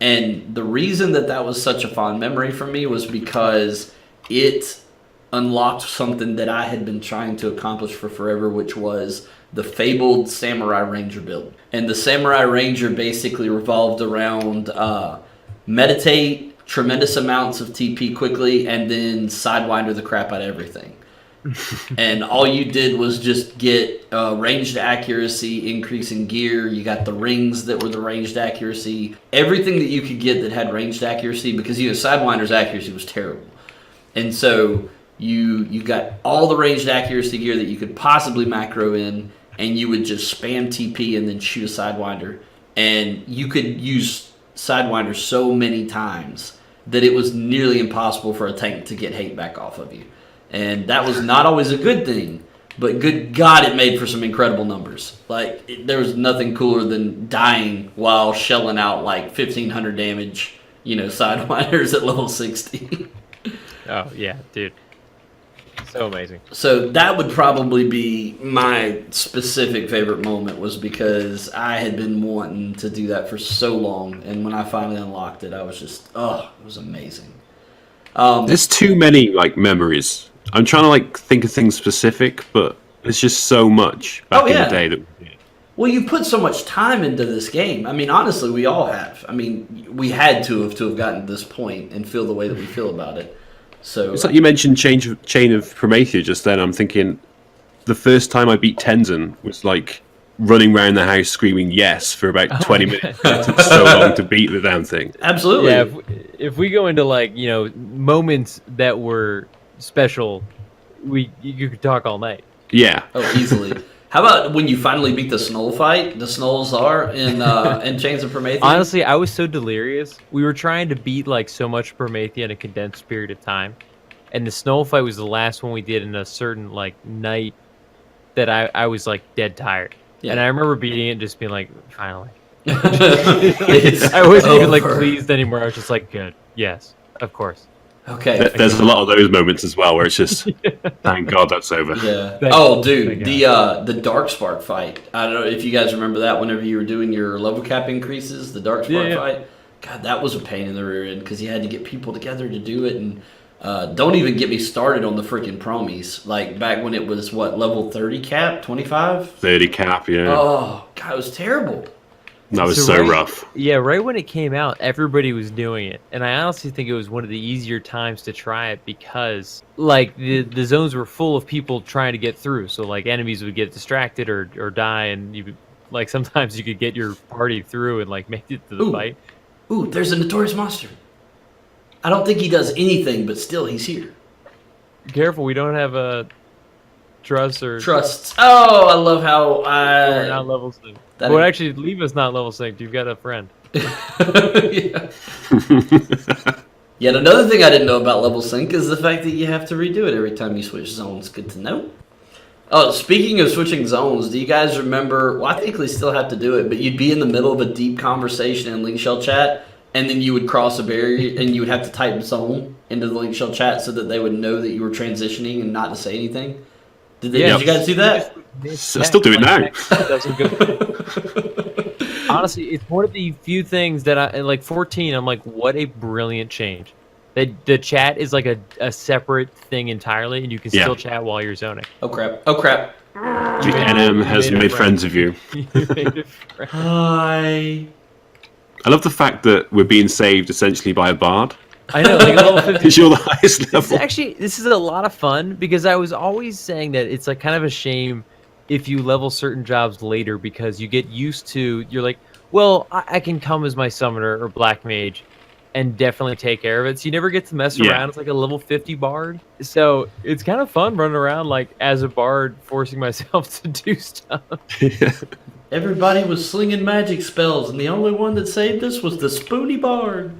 And the reason that was such a fond memory for me was because it unlocked something that I had been trying to accomplish for forever, which was the fabled Samurai Ranger build. And the Samurai Ranger basically revolved around meditate, tremendous amounts of TP quickly, and then sidewinder the crap out of everything. And all you did was just get ranged accuracy, increase in gear. You got the rings that were the ranged accuracy. Everything that you could get that had ranged accuracy, because Sidewinder's accuracy was terrible. And so you got all the ranged accuracy gear that you could possibly macro in, and you would just spam TP and then shoot a Sidewinder. And you could use Sidewinder so many times that it was nearly impossible for a tank to get hate back off of you. And that was not always a good thing, but good God, it made for some incredible numbers. Like, there was nothing cooler than dying while shelling out like 1,500 damage, Sidewinders at level 60. Oh, yeah, dude. So amazing. So that would probably be my specific favorite moment, was because I had been wanting to do that for so long, and when I finally unlocked it, I was just, it was amazing. There's too many memories. I'm trying to think of things specific, but there's just so much back in the day that. Well, you put so much time into this game. I mean, honestly, we all have. I mean, we had to have gotten to this point and feel the way that we feel about it. So it's like you mentioned Chain of Promethea just then. I'm thinking the first time I beat Tenzin was like running around the house screaming yes for about 20 minutes. It took so long to beat the damn thing. Absolutely. Yeah, if we go into moments that were special, you could talk all night. Yeah. Oh, easily. How about when you finally beat the Snoll fight, the Snoll Czar in Chains of Promethea? Honestly, I was so delirious. We were trying to beat so much Promethea in a condensed period of time, and the Snoll fight was the last one we did in a certain night that I was dead tired. Yeah. And I remember beating it and just being finally. I wasn't even pleased anymore. I was just good. Yes, of course. Okay. There's a lot of those moments as well where it's just, thank God that's over. Yeah. Dude, the Darkspark fight. I don't know if you guys remember that. Whenever you were doing your level cap increases, the Darkspark fight. God, that was a pain in the rear end because you had to get people together to do it, and don't even get me started on the freaking promies. Back when it was level 30 cap, 25, 30 cap, yeah. Oh God, it was terrible. That was so rough. Yeah, right when it came out, everybody was doing it. And I honestly think it was one of the easier times to try it because, the zones were full of people trying to get through. So, enemies would get distracted or die, and you sometimes you could get your party through and, make it to the fight. Ooh, there's a Notorious Monster. I don't think he does anything, but still, he's here. Careful, we don't have a Trusts. Oh, I love how we're not level 6. Well, actually, leave us not level 6. You've got a friend. Yeah. Yet another thing I didn't know about level sync is the fact that you have to redo it every time you switch zones. Good to know. Oh, speaking of switching zones, do you guys remember? Well, I think we still have to do it, but you'd be in the middle of a deep conversation in Linkshell chat, and then you would cross a barrier, and you would have to type zone into the Linkshell chat so that they would know that you were transitioning and not to say anything. Did you guys do that? I still do it now. Honestly, it's one of the few things that I 14. I'm what a brilliant change The chat is like a separate thing entirely, and you can still chat while you're zoning. Oh crap! Oh crap! The NM has made friends of you. Hi. I love the fact that we're being saved essentially by a bard. I know, like level 50. Because you're the highest level. This is a lot of fun because I was always saying that it's like kind of a shame if you level certain jobs later because you get used to, you're like, well, I can come as my summoner or black mage and definitely take care of it. So you never get to mess around. It's like a level 50 bard. So it's kind of fun running around like as a bard, forcing myself to do stuff. Everybody was slinging magic spells, and the only one that saved us was the Spoony Bard.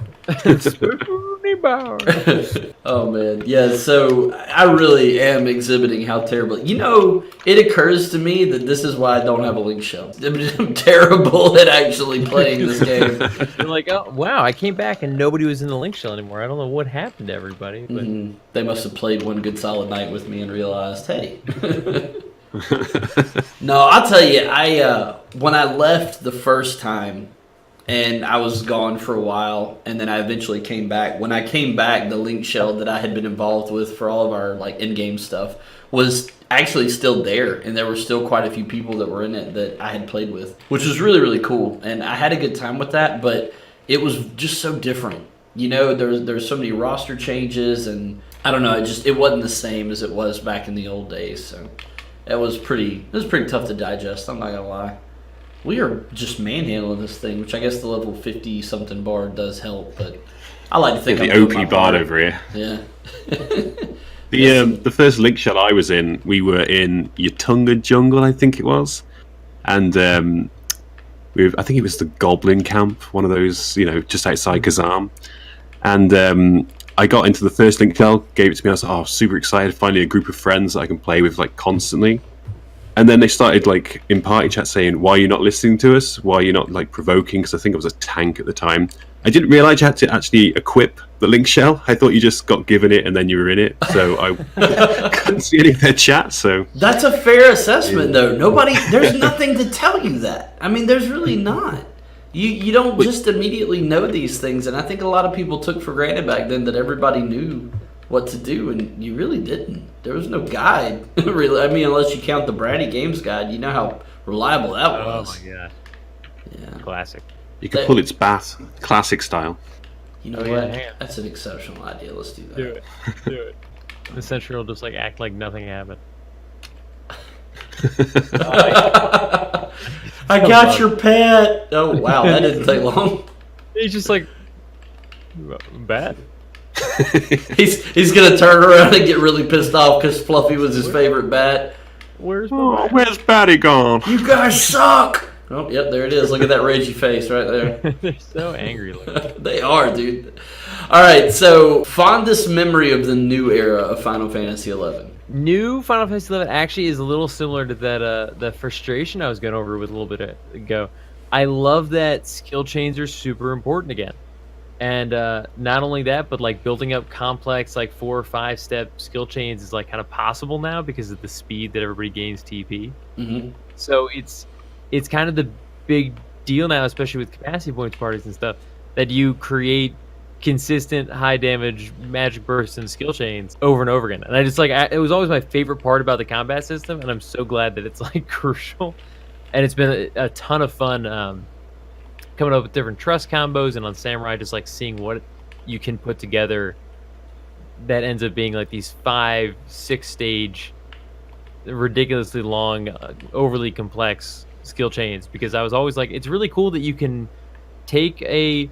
Spoony Bard. Oh, man. Yeah, so I really am exhibiting how terrible. You know, it occurs to me that this is why I don't have a Linkshell. I'm terrible at actually playing this game. You're like, oh, wow, I came back and nobody was in the Linkshell anymore. I don't know what happened to everybody. But... They must have played one good solid night with me and realized, hey... No, I'll tell you, when I left the first time and I was gone for a while and then I eventually came back, when I came back, the Linkshell that I had been involved with for all of our like in-game stuff was actually still there, and there were still quite a few people that were in it that I had played with, which was really, really cool, and I had a good time with that, but it was just so different. You know, there's so many roster changes, and I don't know, it wasn't the same as it was back in the old days, so... It was pretty tough to digest, I'm not gonna lie. We are just manhandling this thing, which I guess the level 50-something bard does help, but I like to think the OP bard over here. Yeah. The first Linkshell I was in, we were in Yatunga Jungle, I think it was. And I think it was the Goblin Camp, one of those, just outside Kazam. And I got into the first Linkshell, gave it to me. I was like, oh, super excited! Finally, a group of friends that I can play with like constantly. And then they started like in party chat saying, "Why are you not listening to us? Why are you not like provoking?" Because I think it was a tank at the time. I didn't realize you had to actually equip the Linkshell. I thought you just got given it and then you were in it. So I couldn't see any of their chat. So that's a fair assessment, though. There's nothing to tell you that. I mean, there's really not. You don't just immediately know these things, and I think a lot of people took for granted back then that everybody knew what to do, and you really didn't. There was no guide, really. I mean, unless you count the Bratty Games guide, you know how reliable that was. Oh my god! Yeah, classic. You could pull its bath, classic style. You know what? That's an exceptional idea. Let's do that. Do it. The Sentry will just like act like nothing happened. I got your pet. Oh wow, that didn't take long. He's just like bad. he's gonna turn around and get really pissed off because Fluffy was his favorite bat. Where's Batty gone? You guys suck. Oh, yep, there it is. Look at that ragey face right there. They're so angry looking. They are, dude. All right, so fondest memory of the new era of Final Fantasy XI. New Final Fantasy XI actually is a little similar to that the frustration I was going over with a little bit ago. I love that skill chains are super important again. And not only that, but like building up complex like 4 or 5 step skill chains is like kind of possible now because of the speed that everybody gains TP. Mm-hmm. So it's kind of the big deal now, especially with capacity points parties and stuff, that you create consistent high damage magic bursts and skill chains over and over again. And I just like it was always my favorite part about the combat system, and I'm so glad that it's like crucial. And it's been a ton of fun coming up with different trust combos, and on Samurai just like seeing what you can put together that ends up being like these 5-6 stage ridiculously long overly complex skill chains, because I was always like, it's really cool that you can take a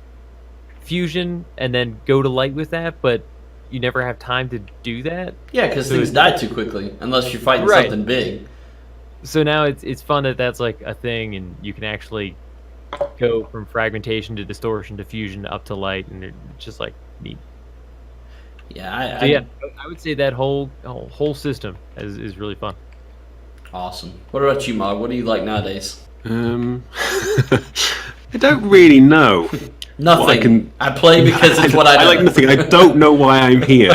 fusion and then go to light with that, but you never have time to do that. Yeah, because things die too quickly unless you're fighting something big. So now it's fun that that's like a thing, and you can actually go from fragmentation to distortion to fusion up to light, and it's just like neat. Yeah, I would say that whole system is really fun. Awesome. What about you, Mog? What do you like nowadays? I don't really know. Nothing. I play because it's what I do. I like nothing. I don't know why I'm here.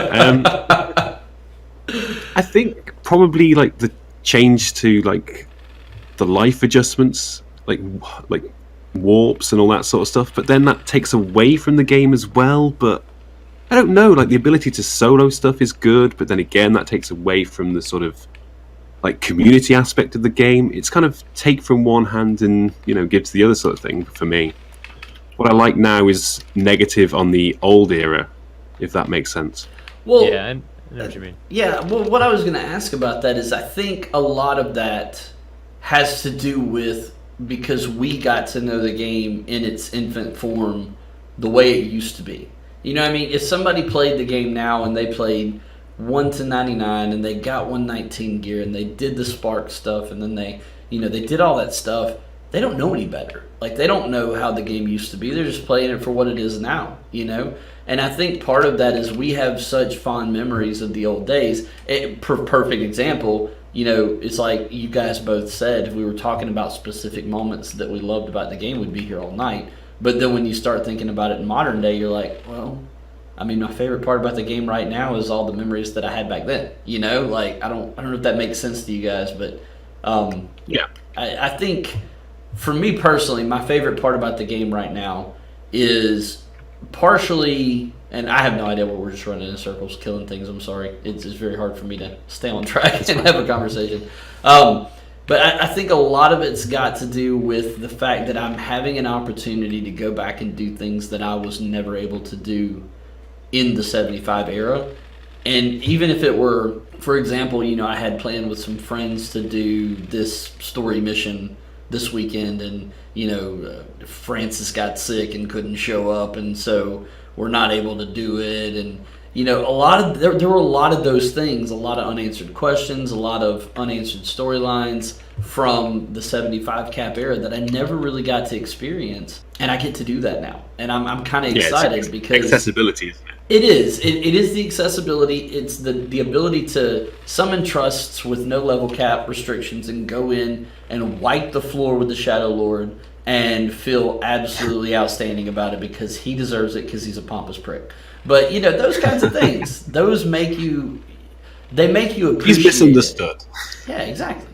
I think probably like the change to like the life adjustments, like warps and all that sort of stuff. But then that takes away from the game as well. But I don't know, like the ability to solo stuff is good, but then again, that takes away from the sort of like community aspect of the game. It's kind of take from one hand and, you know, give to the other sort of thing for me. What I like now is negative on the old era, if that makes sense. Well, yeah, I know what you mean. Yeah, well, what I was going to ask about that is I think a lot of that has to do with because we got to know the game in its infant form the way it used to be. You know what I mean? If somebody played the game now and they played 1 to 99 and they got 119 gear and they did the spark stuff and then they did all that stuff, they don't know any better. Like, they don't know how the game used to be. They're just playing it for what it is now, you know? And I think part of that is we have such fond memories of the old days. Perfect example, you know, it's like you guys both said, if we were talking about specific moments that we loved about the game, we'd be here all night. But then when you start thinking about it in modern day, you're like, well, I mean, my favorite part about the game right now is all the memories that I had back then. You know, like I don't know if that makes sense to you guys, but yeah, I think for me personally, my favorite part about the game right now is partially, and I have no idea what we're just running in circles, killing things. I'm sorry, it's very hard for me to stay on track and have a conversation. But I think a lot of it's got to do with the fact that I'm having an opportunity to go back and do things that I was never able to do in the 75 era. And even if it were, for example, you know, I had planned with some friends to do this story mission this weekend, and, you know, Francis got sick and couldn't show up, and so we're not able to do it. And, you know, there were a lot of those things, a lot of unanswered questions, a lot of unanswered storylines from the 75 cap era that I never really got to experience, and I get to do that now, and I'm kind of excited because accessibility, isn't it? It is. It is the accessibility. It's the ability to summon trusts with no level cap restrictions and go in and wipe the floor with the Shadow Lord and feel absolutely outstanding about it because he deserves it because he's a pompous prick. But, you know, those kinds of things, those make you appreciate He's misunderstood. it. Yeah, exactly.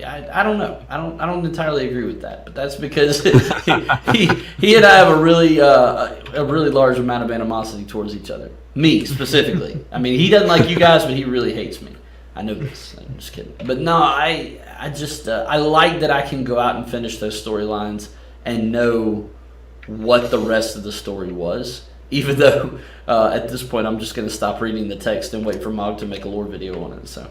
I don't know. I don't entirely agree with that, but that's because he and I have a really large amount of animosity towards each other. Me specifically. I mean, he doesn't like you guys, but he really hates me. I know this. I'm just kidding. But no, I just I like that I can go out and finish those storylines and know what the rest of the story was. Even though at this point I'm just going to stop reading the text and wait for Mog to make a lore video on it. So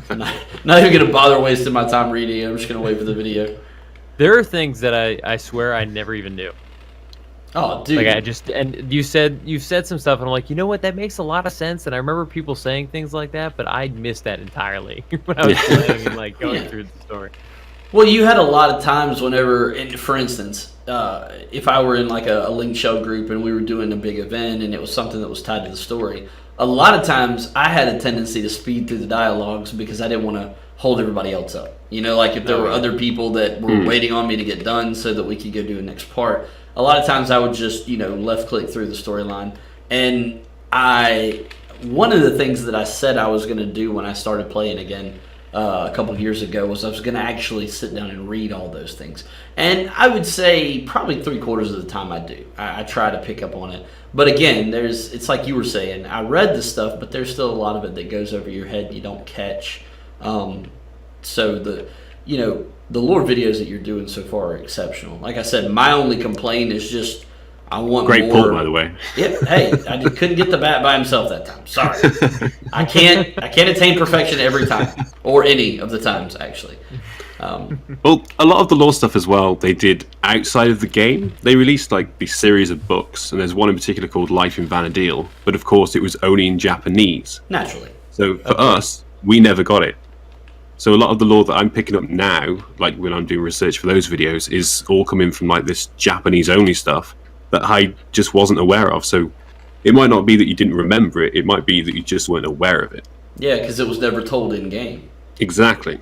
I'm not even going to bother wasting my time reading. I'm just going to wait for the video. There are things that I swear I never even knew. Oh, dude! Like you said some stuff, and I'm like, you know what? That makes a lot of sense. And I remember people saying things like that, but I missed that entirely when I was playing and like going through the story. Well, you had a lot of times whenever, for instance, if I were in like a Linkshell group and we were doing a big event and it was something that was tied to the story, a lot of times I had a tendency to speed through the dialogues because I didn't want to hold everybody else up. You know, like if there were other people that were waiting on me to get done so that we could go do the next part, a lot of times I would just, you know, left click through the storyline. And one of the things that I said I was going to do when I started playing again a couple of years ago was I was going to actually sit down and read all those things. And I would say probably 3/4 of the time I do. I try to pick up on it. But again, it's like you were saying, I read the stuff, but there's still a lot of it that goes over your head and you don't catch. So the lore videos that you're doing so far are exceptional. Like I said, my only complaint is just I want great more. pull, by the way. Yep. Hey, I couldn't get the bat by himself that time. Sorry, I can't attain perfection every time, or any of the times actually. Well, a lot of the lore stuff as well, they did outside of the game. They released like these series of books, and there's one in particular called Life in Vanadil, but of course it was only in Japanese. Naturally. So for us, we never got it. So a lot of the lore that I'm picking up now, like when I'm doing research for those videos, is all coming from like this Japanese-only stuff that I just wasn't aware of. So it might not be that you didn't remember it, it might be that you just weren't aware of it. Yeah, because it was never told in game. Exactly.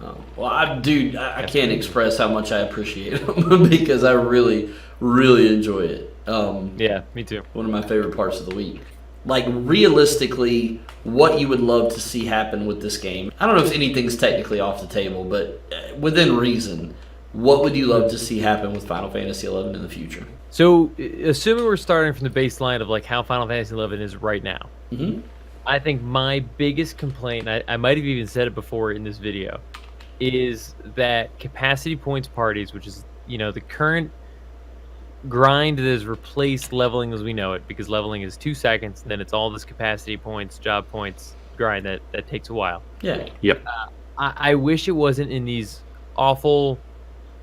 Oh, well, I can't express how much I appreciate them because I really, really enjoy it. Yeah, me too. One of my favorite parts of the week. Like, realistically, what you would love to see happen with this game. I don't know if anything's technically off the table, but within reason, What would you love to see happen with Final Fantasy XI in the future? So, assuming we're starting from the baseline of like how Final Fantasy XI is right now, I think my biggest complaint, I might have even said it before in this video, is that capacity points parties, which is, the current grind that has replaced leveling as we know it, because leveling is 2 seconds, and then it's all this capacity points, job points grind that takes a while. Yeah. Yep. I wish it wasn't in these awful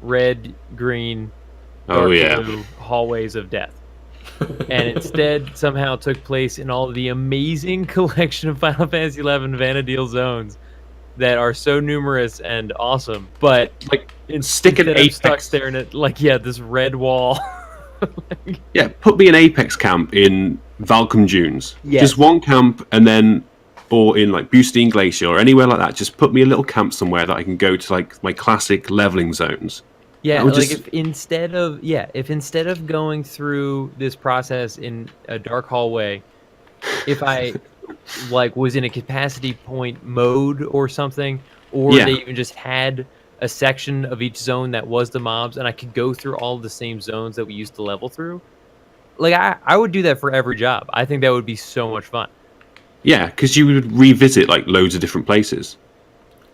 red, green, dark blue hallways of death. And instead somehow took place in all the amazing collection of Final Fantasy XI Vana'diel zones that are so numerous and awesome. But like stick an Apex, stuck staring at this red wall. Put me an Apex camp in Valcom Dunes. Yes. Just one camp, and then, or in like Boostine Glacier or anywhere like that. Just put me a little camp somewhere that I can go to, like my classic leveling zones. Yeah, like if instead of going through this process in a dark hallway, if I was in a capacity point mode or something, or they even just had a section of each zone that was the mobs, and I could go through all of the same zones that we used to level through. Like I would do that for every job. I think that would be so much fun. Yeah, because you would revisit like loads of different places.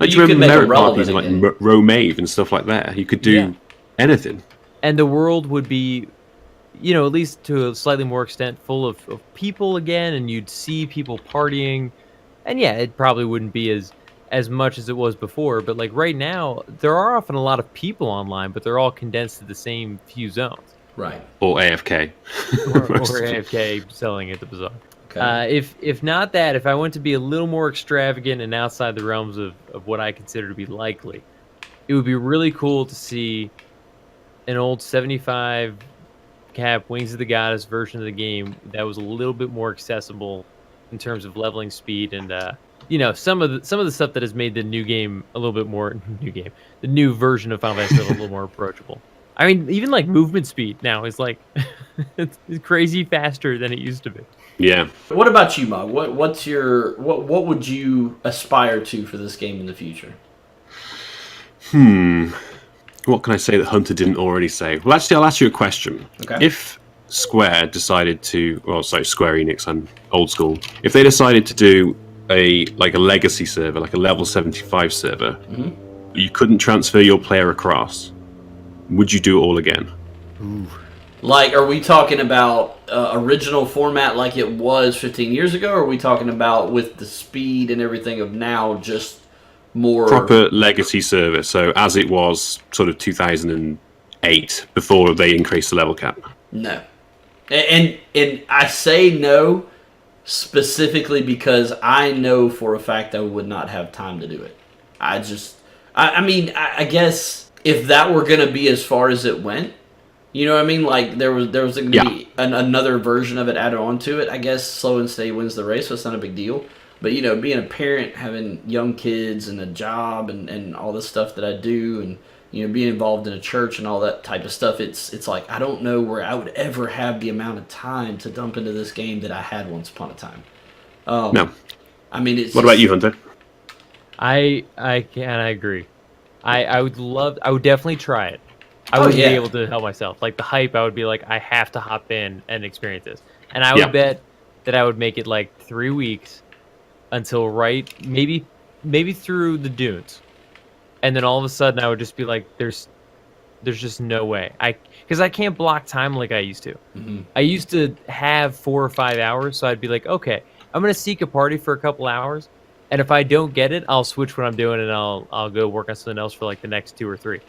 Like, do you remember merit parties in like Romave and stuff like that? You could do anything. And the world would be, at least to a slightly more extent, full of people again, and you'd see people partying. And it probably wouldn't be as much as it was before, but like right now, there are often a lot of people online, but they're all condensed to the same few zones. Right. Or AFK. or AFK selling at the bazaar. Okay. If not that, if I went to be a little more extravagant and outside the realms of what I consider to be likely, it would be really cool to see an old 75 cap Wings of the Goddess version of the game that was a little bit more accessible in terms of leveling speed and some of the stuff that has made the new game a little bit more the new version of Final Fantasy a little more approachable. I mean, even like movement speed now is like it's crazy faster than it used to be. Yeah. What about you, Mog? What would you aspire to for this game in the future? What can I say that Hunter didn't already say? Well, actually, I'll ask you a question. Okay. If Square decided to, Square Enix, I'm old school. If they decided to do a legacy server, like a level 75 server, you couldn't transfer your player across, would you do it all again? Ooh. Like, are we talking about original format like it was 15 years ago, or are we talking about with the speed and everything of now just more... Proper legacy server, so as it was sort of 2008, before they increased the level cap? No. And I say no specifically because I know for a fact I would not have time to do it. I guess if that were going to be as far as it went, you know what I mean? Like, there was going to be another version of it added onto it. I guess slow and steady wins the race, so it's not a big deal. But, being a parent, having young kids and a job and all this stuff that I do, and, being involved in a church and all that type of stuff, it's like I don't know where I would ever have the amount of time to dump into this game that I had once upon a time. No. I mean, it's... What about you, Hunter? I agree. I would definitely try it. I wouldn't be able to help myself. Like, the hype, I would be like, I have to hop in and experience this. And I would bet that I would make it like 3 weeks until maybe through the dunes. And then all of a sudden I would just be like, there's just no way. Because I can't block time like I used to. Mm-hmm. I used to have 4 or 5 hours, so I'd be like, okay, I'm going to seek a party for a couple hours. And if I don't get it, I'll switch what I'm doing and I'll go work on something else for like the next 2 or 3.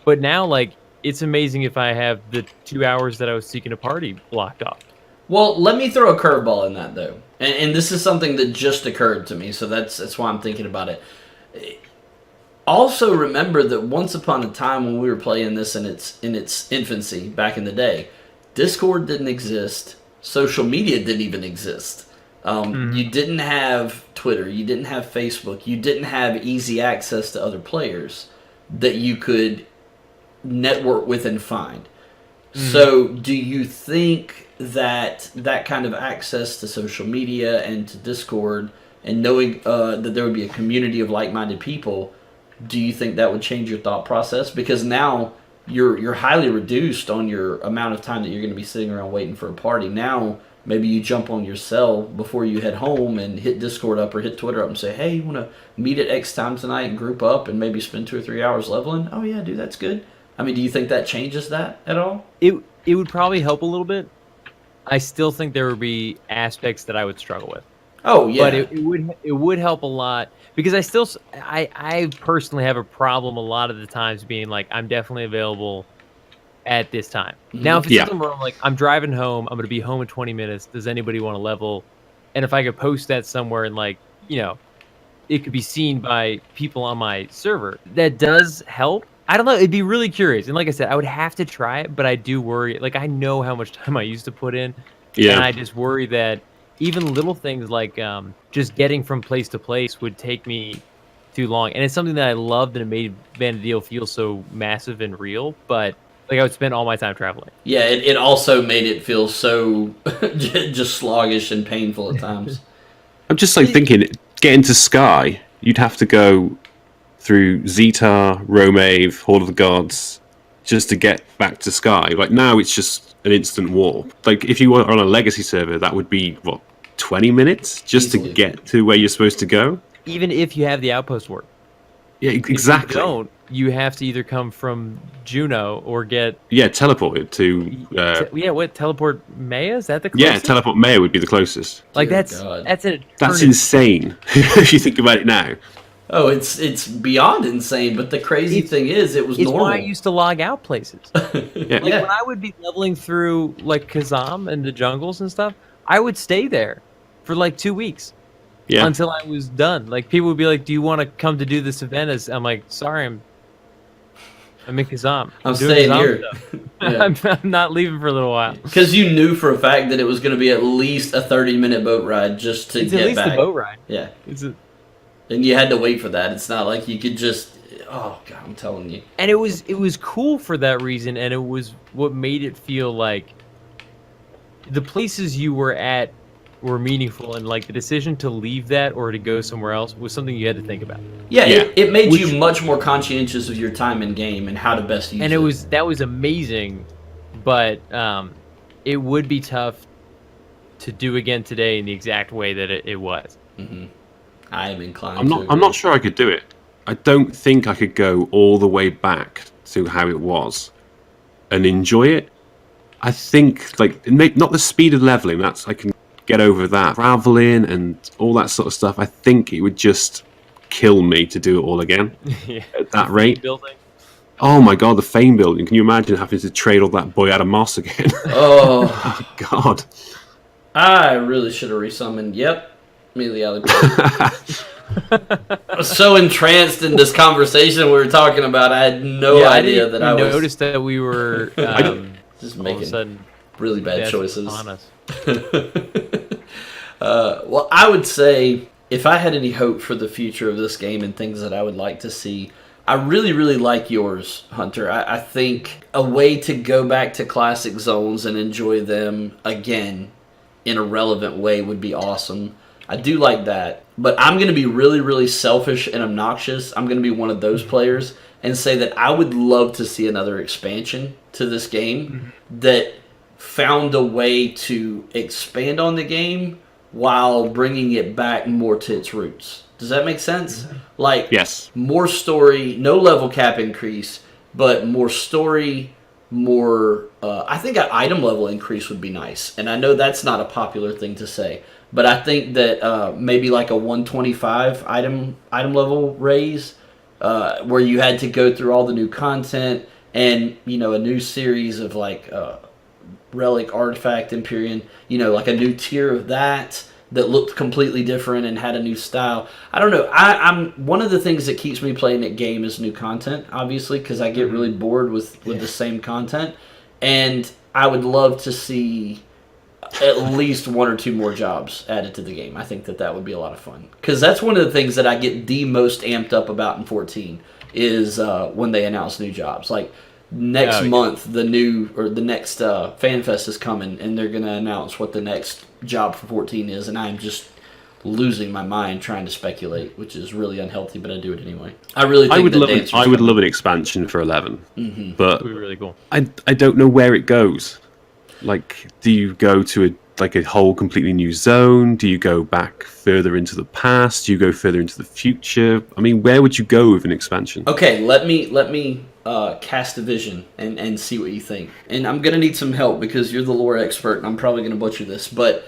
But now, like, it's amazing if I have the 2 hours that I was seeking a party blocked off. Well, let me throw a curveball in that, though. And this is something that just occurred to me, so that's why I'm thinking about it. Also, remember that once upon a time when we were playing this in its infancy, back in the day, Discord didn't exist. Social media didn't even exist. You didn't have Twitter. You didn't have Facebook. You didn't have easy access to other players that you could network with and find. So do you think that kind of access to social media and to Discord and knowing that there would be a community of like-minded people do you think that would change your thought process? Because now you're highly reduced on your amount of time that you're going to be sitting around waiting for a party. Now maybe you jump on your cell before you head home and hit Discord up or hit Twitter up and say, hey, you want to meet at X time tonight and group up and maybe spend 2 or 3 hours leveling? Oh yeah, dude, that's good. I mean, do you think that changes that at all? It would probably help a little bit. I still think there would be aspects that I would struggle with. Oh yeah, but it would help a lot because I personally have a problem a lot of the times being like, I'm definitely available at this time. Mm-hmm. Now if it's something where I'm like, I'm driving home, I'm gonna be home in 20 minutes. Does anybody want to level? And if I could post that somewhere and like, it could be seen by people on my server, that does help. I don't know. It'd be really curious. And like I said, I would have to try it, but I do worry. Like, I know how much time I used to put in. Yeah. And I just worry that even little things like just getting from place to place would take me too long. And it's something that I loved and it made Vana'diel feel so massive and real. But like, I would spend all my time traveling. Yeah, it also made it feel so just sluggish and painful at times. I'm just like thinking, getting to Sky, you'd have to go through Zetar, Romave, Hall of the Gods, just to get back to Sky. Like now it's just an instant warp. Like if you were on a legacy server, that would be, 20 minutes just to get to where you're supposed to go? Even if you have the outpost work. Yeah, exactly. If you don't, you have to either come from Juno or get... Yeah, teleported to... what, teleport Maya? Is that the closest? Yeah, teleport Maya would be the closest. Like, that's insane, if you think about it now. Oh, it's beyond insane, but the crazy thing is, it was normal. It's why I used to log out places. When I would be leveling through, like, Kazam and the jungles and stuff, I would stay there for, like, 2 weeks. Yeah. Until I was done. Like, people would be like, do you want to come to do this event? I'm like, sorry, I'm in Kazam. I'm staying here. I'm not leaving for a little while. Because you knew for a fact that it was going to be at least a 30-minute boat ride just to get back. It's at least a boat ride. Yeah. And you had to wait for that. It's not like you could just... Oh, God, I'm telling you. And it was cool for that reason, and it was what made it feel like the places you were at were meaningful, and like the decision to leave that or to go somewhere else was something you had to think about. Yeah. It made you much more conscientious of your time in game and how to best use it. And that was amazing, but it would be tough to do again today in the exact way that it was. Mm-hmm. I am inclined. I'm not sure I could do it. I don't think I could go all the way back to how it was and enjoy it. I think not the speed of leveling. I can get over that. Traveling and all that sort of stuff. I think it would just kill me to do it all again at that rate. Building. Oh my God, the fame building. Can you imagine having to trade all that boy out of moss again? Oh God. I really should have resummoned. Yep. Immediately out of the I was so entranced in this conversation we were talking about. I had no idea that I noticed that we were just making really bad choices. On us. Well, I would say if I had any hope for the future of this game and things that I would like to see, I really, really like yours, Hunter. I think a way to go back to classic zones and enjoy them again in a relevant way would be awesome. I do like that, but I'm going to be really, really selfish and obnoxious. I'm going to be one of those players and say that I would love to see another expansion to this game that found a way to expand on the game while bringing it back more to its roots. Does that make sense? Like, yes. More story, no level cap increase, but more story, more... I think an item level increase would be nice, and I know that's not a popular thing to say. But I think that maybe like a 125 item level raise, where you had to go through all the new content and, a new series of like Relic, Artifact, Empyrean, like a new tier of that looked completely different and had a new style. I don't know. I'm one of the things that keeps me playing that game is new content, obviously, because I get really bored with the same content. And I would love to see at least 1 or 2 more jobs added to the game. I think that would be a lot of fun. Because that's one of the things that I get the most amped up about in 14 is when they announce new jobs. Like next month, the next FanFest is coming, and they're going to announce what the next job for 14 is. And losing my mind trying to speculate, which is really unhealthy, but I do it anyway. I really think I would love an expansion for 11, but That would be really cool. I don't know where it goes. Like, do you go to a whole completely new zone? Do you go back further into the past? Do you go further into the future? I mean, where would you go with an expansion? Okay, let me cast a vision and see what you think. And I'm gonna need some help because you're the lore expert, and I'm probably gonna butcher this, but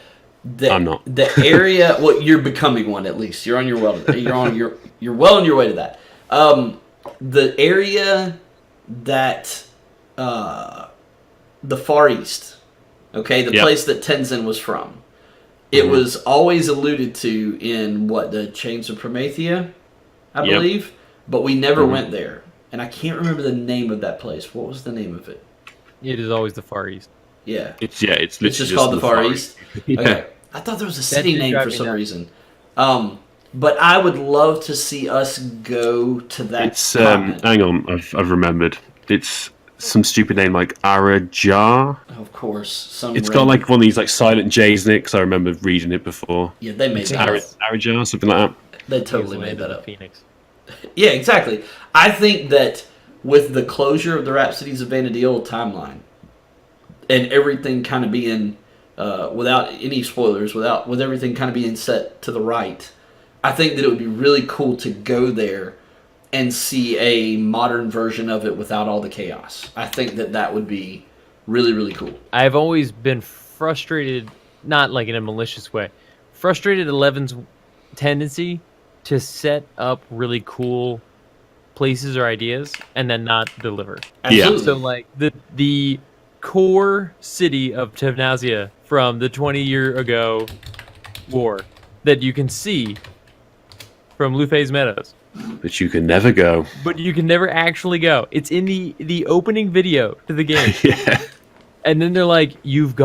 I'm not. The area. Well, you're becoming one at least. You're on your well. You're well on your way to that. The area that the Far East. Okay, the place that Tenzin was from. It was always alluded to in the Chains of Promethea, I believe, but we never went there. And I can't remember the name of that place. What was the name of it? It is always the Far East. Yeah. It's literally just called the Far East. Yeah. Okay. I thought there was a city name for some reason. But I would love to see us go to that. It's hang on, I've remembered. It's some stupid name like Arajar. Of course, It's got like one of these like silent J's in it because I remember reading it before. Yeah, they made that up. Arajar, something like that. They totally made that up. Phoenix. Yeah, exactly. I think that with the closure of the Rhapsodies of Vana'diel timeline and everything kind of being without any spoilers, with everything kind of being set to the right, I think that it would be really cool to go there and see a modern version of it without all the chaos. I think that would be really, really cool. I've always been frustrated, not like in a malicious way, frustrated at 11's tendency to set up really cool places or ideas and then not deliver. Absolutely. So like the core city of Tevnazia from the 20-year ago war that you can see from Lufay's Meadows. But you can never go. But you can never actually go. It's in the opening video to the game. Yeah. And then they're like, you've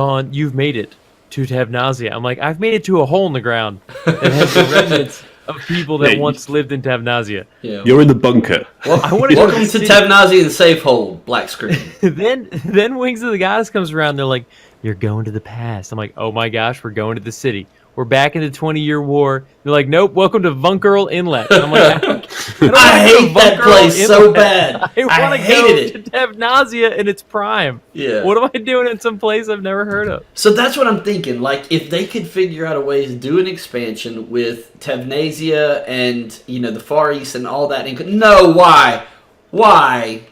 made it to Tevnazia. I'm like, I've made it to a hole in the ground that has the remnants of people that once lived in Tevnazia. Yeah. You're in the bunker. Well, welcome to Tevnazia and Safe Hold, black screen. then Wings of the Goddess comes around. They're like, you're going to the past. I'm like, oh my gosh, we're going to the city. We're back in the 20-year war. They're like, nope, welcome to Vunkerl Inlet. And I'm like, I hate that place so bad. I want to go to Tevnazia in its prime. Yeah. What am I doing in some place I've never heard of? So that's what I'm thinking. Like, if they could figure out a way to do an expansion with Tevnazia and, the Far East and all that. No, why? Why?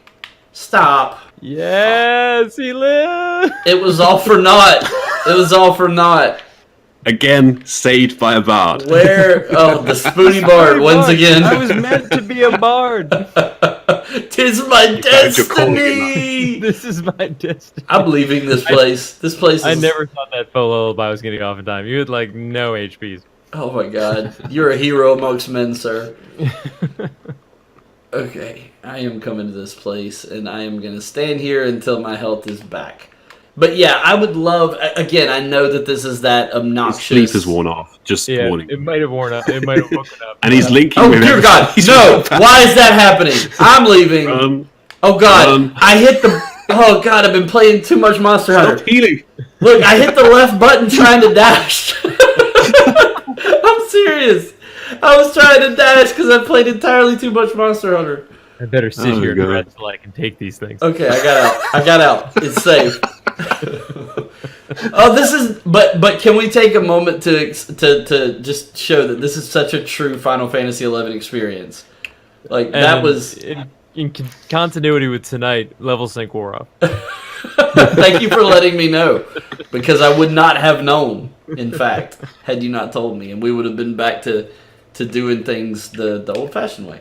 Stop. Yes, he lived. It was all for naught. It was all for naught. Again, saved by a bard. Where? Oh, the spoony bard once again. I was meant to be a bard. Tis my destiny. This is my destiny. I'm leaving this place. This place is... I never thought that faux lullaby was getting off in time. You had like no HPs. Oh my god. You're a hero amongst men, sir. Okay, I am coming to this place, and I am going to stand here until my health is back. But yeah, I would love. Again, I know that this is that obnoxious. His sleep has worn off. Just warning. It might have worn up. It might have woken up. And he's linking. Oh dear God! No! Why is that happening? I'm leaving. Oh God! I hit the. Oh God! I've been playing too much Monster Hunter. Stop healing. Look, I hit the left button trying to dash. I'm serious. I was trying to dash because I played entirely too much Monster Hunter. I better sit here and rest so I can take these things. Okay, I got out. I got out. It's safe. Oh, this is. But can we take a moment to just show that this is such a true Final Fantasy XI experience? Like that was in continuity with tonight. Level sync wore off. Thank you for letting me know, because I would not have known. In fact, had you not told me, and we would have been back to doing things the old-fashioned way.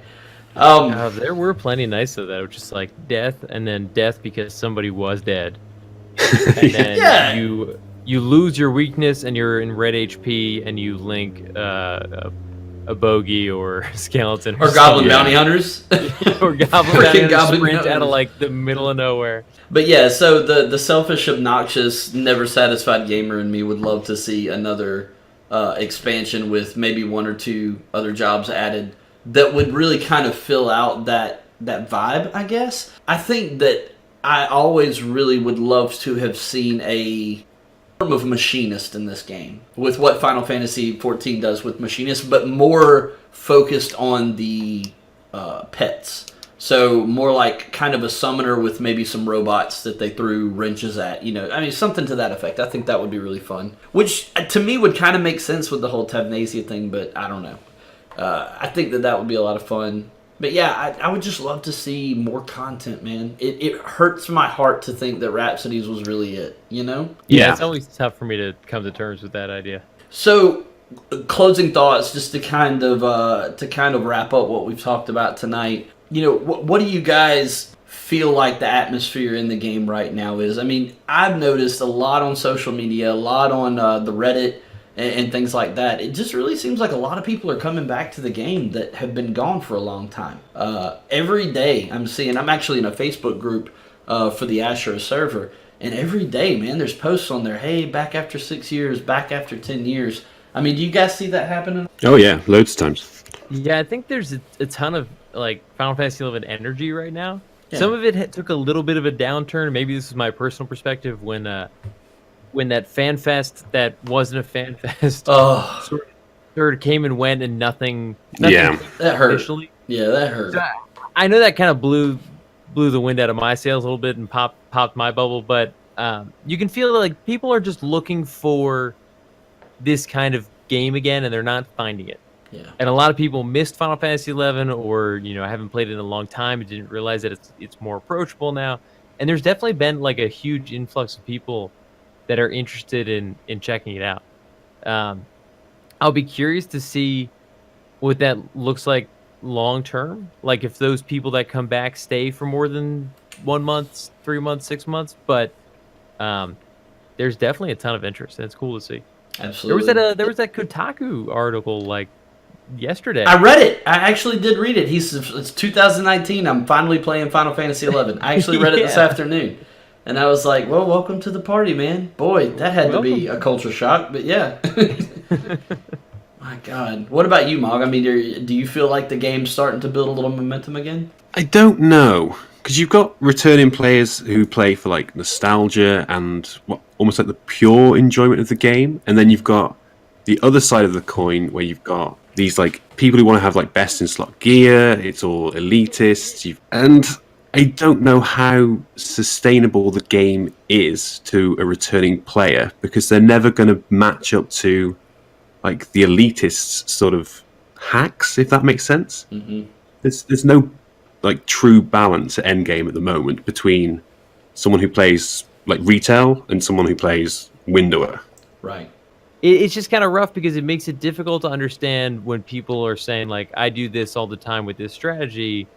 There were plenty nice of that. It was just like death, and then death because somebody was dead, and then you lose your weakness, and you're in red HP, and you link a bogey or skeleton or goblin bounty hunters or goblin bounty sprint out of like the middle of nowhere. But yeah, so the selfish, obnoxious, never satisfied gamer in me would love to see another expansion with maybe one or two other jobs added that would really kind of fill out that vibe, I guess. I think that I always really would love to have seen a of machinist in this game with what Final Fantasy 14 does with machinist, but more focused on the pets. So more like kind of a summoner with maybe some robots that they threw wrenches at, something to that effect. I think that would be really fun, which to me would kind of make sense with the whole Tavnasia thing, but I don't know. I think that would be a lot of fun. But yeah, I would just love to see more content, man. It hurts my heart to think that Rhapsodies was really it, Yeah, it's always tough for me to come to terms with that idea. So, closing thoughts, just to kind of wrap up what we've talked about tonight. What do you guys feel like the atmosphere in the game right now is? I mean, I've noticed a lot on social media, a lot on the Reddit and things like that. It just really seems like a lot of people are coming back to the game that have been gone for a long time. Every day I'm actually in a Facebook group for the Ashura server, and every day, man, there's posts on there, hey, back after 6 years, back after 10 years. I mean, do you guys see that happening? Oh, yeah, loads of times. Yeah, I think there's a ton of Final Fantasy XI energy right now. Yeah. Some of it took a little bit of a downturn. Maybe this is my personal perspective when that fan fest that wasn't a fan fest sort of came and went and nothing Yeah, that hurt. Officially. Yeah, that hurt. So I know that kind of blew the wind out of my sails a little bit and popped my bubble, but you can feel like people are just looking for this kind of game again, and they're not finding it. Yeah. And a lot of people missed Final Fantasy XI, or haven't played it in a long time and didn't realize that it's more approachable now. And there's definitely been like a huge influx of people that are interested in checking it out. I'll be curious to see what that looks like long term. Like if those people that come back stay for more than 1 month, 3 months, 6 months. But there's definitely a ton of interest, and it's cool to see. Absolutely. There was that Kotaku article yesterday. I read it. I actually did read it. It's 2019. I'm finally playing Final Fantasy 11. I actually read it this afternoon. And I was like, well, welcome to the party, man. Boy, that had to be a culture shock, but yeah. My God. What about you, Mog? I mean, do you feel like the game's starting to build a little momentum again? I don't know. Because you've got returning players who play for nostalgia and almost like the pure enjoyment of the game. And then you've got the other side of the coin where you've got these people who want to have best in slot gear. It's all elitist. And I don't know how sustainable the game is to a returning player, because they're never going to match up to the elitists sort of hacks, if that makes sense. Mm-hmm. There's no true balance at endgame at the moment between someone who plays retail and someone who plays windower. Right. It's just kind of rough because it makes it difficult to understand when people are saying I do this all the time with this strategy.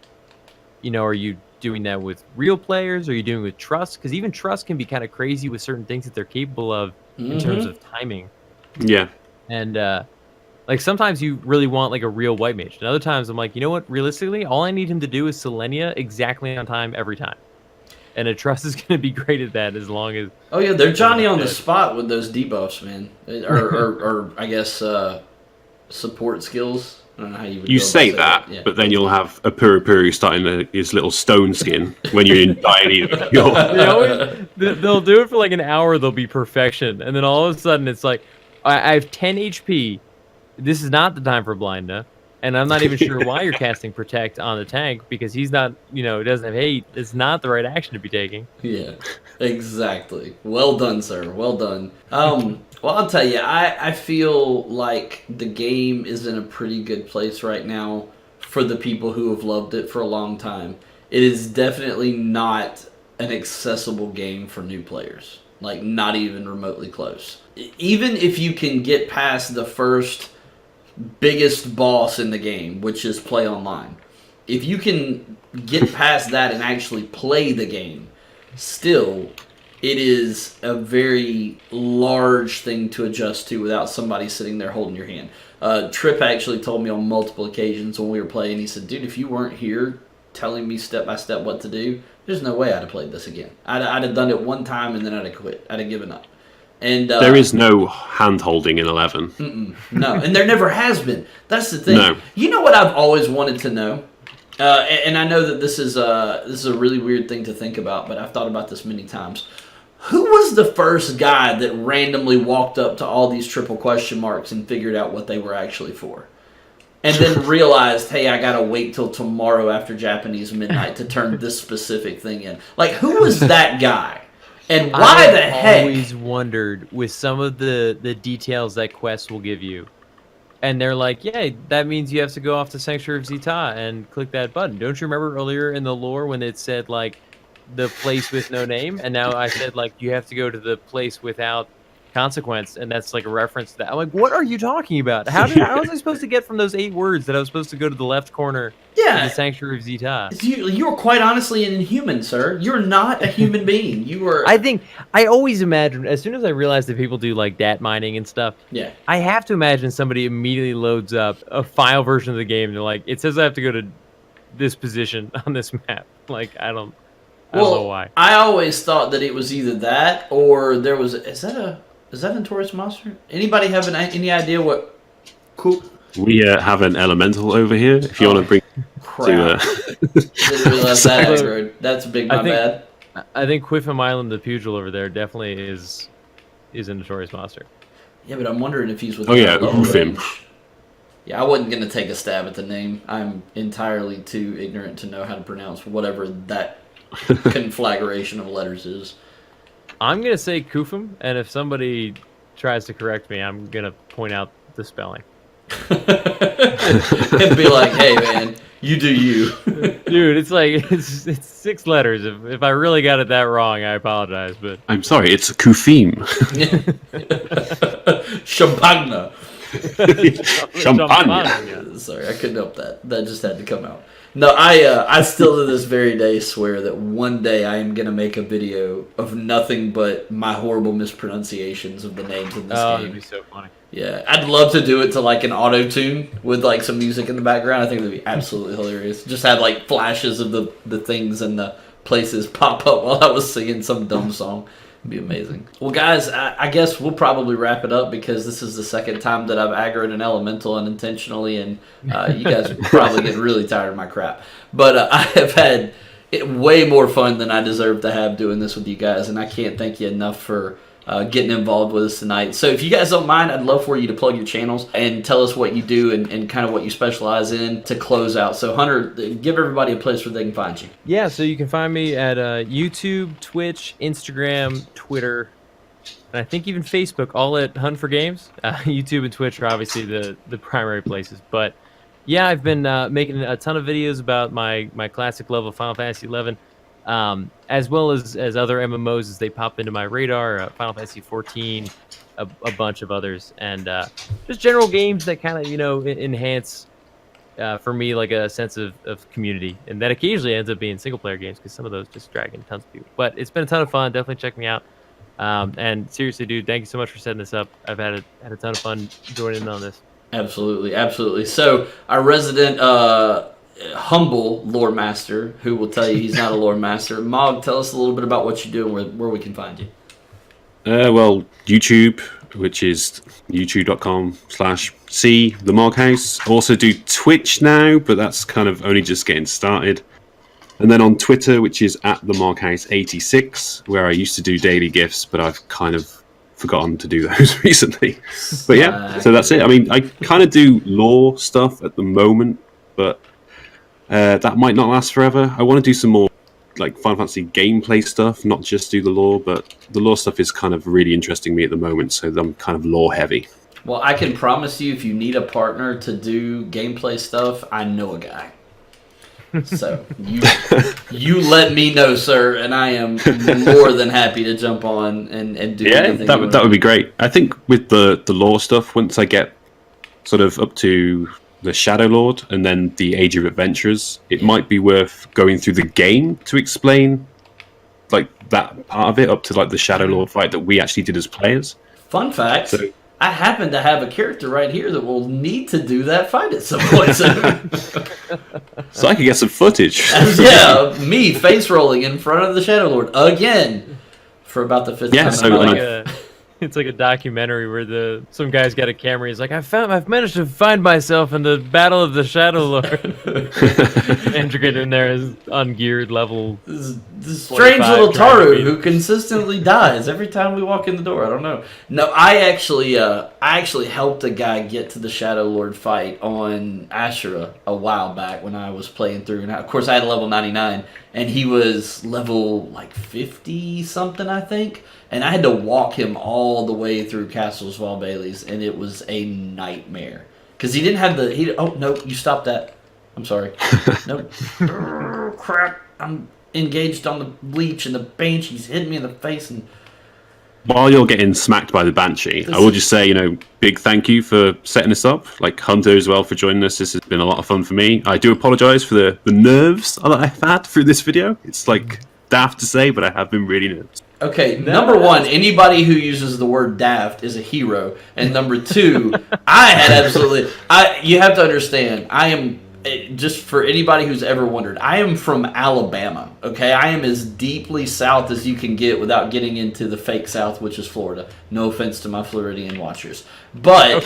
Are you doing that with real players? Or are you doing it with trust? Because even trust can be kind of crazy with certain things that they're capable of in terms of timing. Yeah. And sometimes you really want a real white mage, and other times I'm you know what? Realistically, all I need him to do is Selenia exactly on time every time, and a trust is going to be great at that as long as. Oh yeah, they're Johnny on the spot with those debuffs, man, or I guess support skills. I don't know how you would. You say that, yeah. But then you'll have a Puru starting his little stone skin when you're in dire need of a cure. They'll do it for an hour. They'll be perfection, and then all of a sudden it's I have 10 HP. This is not the time for Blinda, and I'm not even sure why you're casting Protect on the tank, because he's not, doesn't have hate. It's not the right action to be taking. Yeah, exactly. Well done, sir. Well done. Well, I'll tell you, I feel like the game is in a pretty good place right now for the people who have loved it for a long time. It is definitely not an accessible game for new players. Not even remotely close. Even if you can get past the first biggest boss in the game, which is play online. If you can get past that and actually play the game, still, it is a very large thing to adjust to without somebody sitting there holding your hand. Tripp actually told me on multiple occasions when we were playing, he said, dude, if you weren't here telling me step by step what to do, there's no way I'd have played this again. I'd have done it one time and then I'd have quit. I'd have given up. And there is no hand-holding in 11. No, and there never has been. That's the thing. No. You know what I've always wanted to know? And I know that this is a really weird thing to think about, but I've thought about this many times. Who was the first guy that randomly walked up to all these triple question marks and figured out what they were actually for? And then realized, hey, I gotta wait till tomorrow after Japanese midnight to turn this specific thing in. Like, who was that guy? And why the heck? I always wondered with some of the details that quests will give you. And they're like, yeah, that means you have to go off to Sanctuary of Zeta and click that button. Don't you remember earlier in the lore when it said, like, the place with no name, and now I said, like, you have to go to the place without consequence, and that's like a reference to that. I'm like, what are you talking about? How was I supposed to get from those 8 words that I was supposed to go to the left corner of the Sanctuary of Zeta? You're quite honestly an inhuman, sir. You're not a human being. You are. I always imagine, as soon as I realize that people do like dat mining and stuff, I have to imagine somebody immediately loads up a file version of the game. They're like, it says I have to go to this position on this map. Like, I don't know why. I always thought that it was either that or there was. Is that a Taurus monster? Anybody have any idea what? Cool. We have an elemental over here. If you want to bring. Crap. Didn't realize that. Aggro. That's big. My bad. I think Quiffham Island, the pugil over there, definitely is a notorious monster. Yeah, but I'm wondering if he's with. Quiffham. Yeah, I wasn't gonna take a stab at the name. I'm entirely too ignorant to know how to pronounce whatever that conflagration of letters is. I'm gonna say Kufum, and if somebody tries to correct me, I'm gonna point out the spelling. And be like, "Hey, man, you do you." Dude, it's like it's 6 letters. If I really got it that wrong, I apologize. But I'm sorry, it's Kufim. Champagne. Champagne. Sorry, I couldn't help that. That just had to come out. No, I still to this very day swear that one day I am gonna make a video of nothing but my horrible mispronunciations of the names in this game. That'd be so funny. Yeah, I'd love to do it to like an auto tune with like some music in the background. I think that'd be absolutely hilarious. Just have like flashes of the things and the places pop up while I was singing some dumb song. It'd be amazing. Well, guys, I guess we'll probably wrap it up because this is the second time that I've aggroed an elemental unintentionally, and you guys are probably getting really tired of my crap. But I have had way more fun than I deserve to have doing this with you guys, and I can't thank you enough for getting involved with us tonight. So if you guys don't mind, I'd love for you to plug your channels and tell us what you do and kind of what you specialize in to close out. So Hunter, give everybody a place where they can find you. Yeah, so you can find me at YouTube, Twitch, Instagram, Twitter, and I think even Facebook, all at Hunt for Games. YouTube and Twitch are obviously the primary places. But yeah, I've been making a ton of videos about my classic level Final Fantasy XI. As well as other MMOs as they pop into my radar, Final Fantasy 14, a bunch of others, and just general games that kind of, enhance, for me, like a sense of community, and that occasionally ends up being single-player games, because some of those just drag in tons of people. But it's been a ton of fun. Definitely check me out. And seriously, dude, thank you so much for setting this up. I've had a ton of fun joining in on this. Absolutely, absolutely. So our resident humble lore master, who will tell you he's not a lore master. Mog, tell us a little bit about what you do and where we can find you. Well, YouTube, which is youtube.com/C the Mog House. Also do Twitch now, but that's kind of only just getting started. And then on Twitter, which is at the Mog House 86, where I used to do daily gifts, but I've kind of forgotten to do those recently. But yeah, so that's it. I mean, I kind of do lore stuff at the moment, but that might not last forever. I want to do some more like Final Fantasy gameplay stuff, not just do the lore, but the lore stuff is kind of really interesting me at the moment, so I'm kind of lore heavy. Well, I can promise you, if you need a partner to do gameplay stuff, I know a guy. So you let me know, sir, and I am more than happy to jump on and do anything. Yeah, that would be great. I think with the lore stuff, once I get sort of up to the Shadow Lord and then the Age of Adventurers, it might be worth going through the game to explain like that part of it up to like the Shadow Lord fight that we actually did as players. Fun fact, I happen to have a character right here that will need to do that fight at some point soon. So I could get some footage. Yeah, me face rolling in front of the Shadow Lord again for about the 5th time. It's like a documentary where some guy's got a camera. He's like, I've managed to find myself in the Battle of the Shadow Lord. And you're getting in there as ungeared level. This strange little Taru who consistently dies every time we walk in the door. I don't know. No, I actually helped a guy get to the Shadow Lord fight on Ashura a while back when I was playing through. And of course, I had level 99, and he was level like 50 something, I think. And I had to walk him all the way through Castles Val Baileys, and it was a nightmare. Because he didn't have oh, no, you stopped that. I'm sorry. No. Oh, crap. I'm engaged on the Bleach, and the Banshee's hitting me in the face. And while you're getting smacked by the Banshee, I will just say, big thank you for setting this up. Like Hunter as well for joining us. This has been a lot of fun for me. I do apologise for the nerves that I've had through this video. It's like daft to say, but I have been really nervous. Okay, number one, anybody who uses the word daft is a hero. And number two, you have to understand, I am, just for anybody who's ever wondered, I am from Alabama, okay? I am as deeply south as you can get without getting into the fake south, which is Florida. No offense to my Floridian watchers. But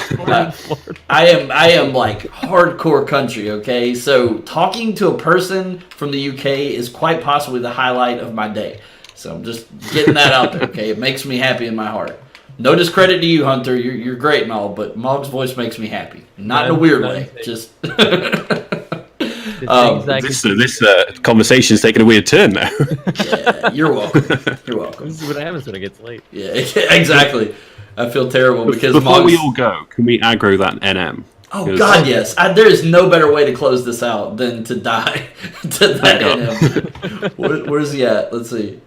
I am like hardcore country, okay? So talking to a person from the UK is quite possibly the highlight of my day. So I'm just getting that out there, okay? It makes me happy in my heart. No discredit to you, Hunter. You're great and all, but Mog's voice makes me happy. Not in a weird way. Just this conversation's taking a weird turn now. Yeah, you're welcome. You're welcome. This is what happens when it gets late. Yeah, exactly. I feel terrible because before we all go, can we aggro that NM? Oh God, yes. There is no better way to close this out than to die to that NM. Where's he at? Let's see.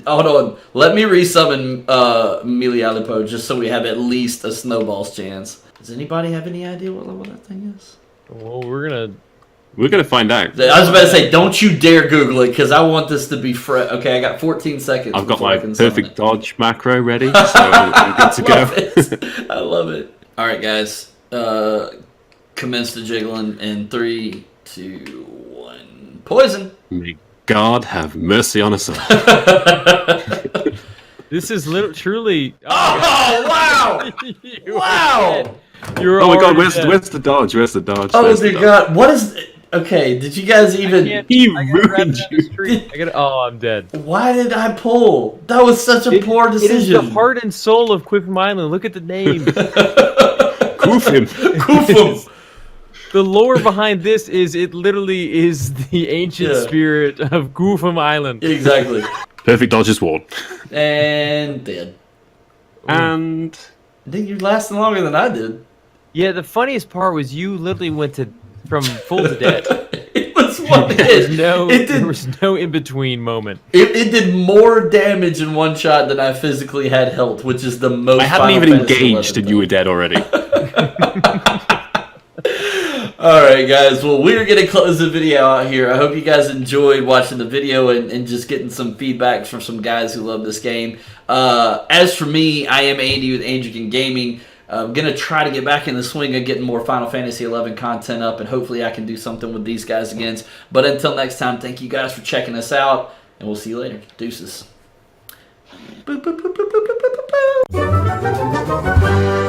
Hold on. Let me resummon Milialipo just so we have at least a snowball's chance. Does anybody have any idea what level that thing is? Well, we're gonna find out. I was about to say, don't you dare Google it, because I want this to be fresh. Okay, I got 14 seconds. I've got my perfect dodge macro ready, so I'm good to go. I love it. All right, guys. Commence the jiggling in 3, 2, 1. Poison. May God have mercy on us all. This is truly. Oh wow! Wow! Oh my God! Where's the dodge? Where's the dodge? Oh dear God! What is? Okay, did you guys even? He ruined you. I'm dead. Why did I pull? That was such a poor decision. It is the heart and soul of Quifim Island. Look at the name. Quifim. Quifim. The lore behind this is it literally is the ancient spirit of Quifim Island. Exactly. Perfect dodges won. And dead. And I think you're lasting longer than I did. Yeah, the funniest part was you literally went from full to dead. It was one hit. There was no in-between moment. It did more damage in one shot than I physically had health, which is the most. I hadn't even engaged and you were dead already. Alright guys, well we're going to close the video out here. I hope you guys enjoyed watching the video and just getting some feedback from some guys who love this game. As for me, I am Andy with Anglican Gaming. I'm going to try to get back in the swing of getting more Final Fantasy XI content up, and hopefully I can do something with these guys again. But until next time, thank you guys for checking us out, and we'll see you later. Deuces. Boop, boop, boop, boop, boop, boop, boop, boop.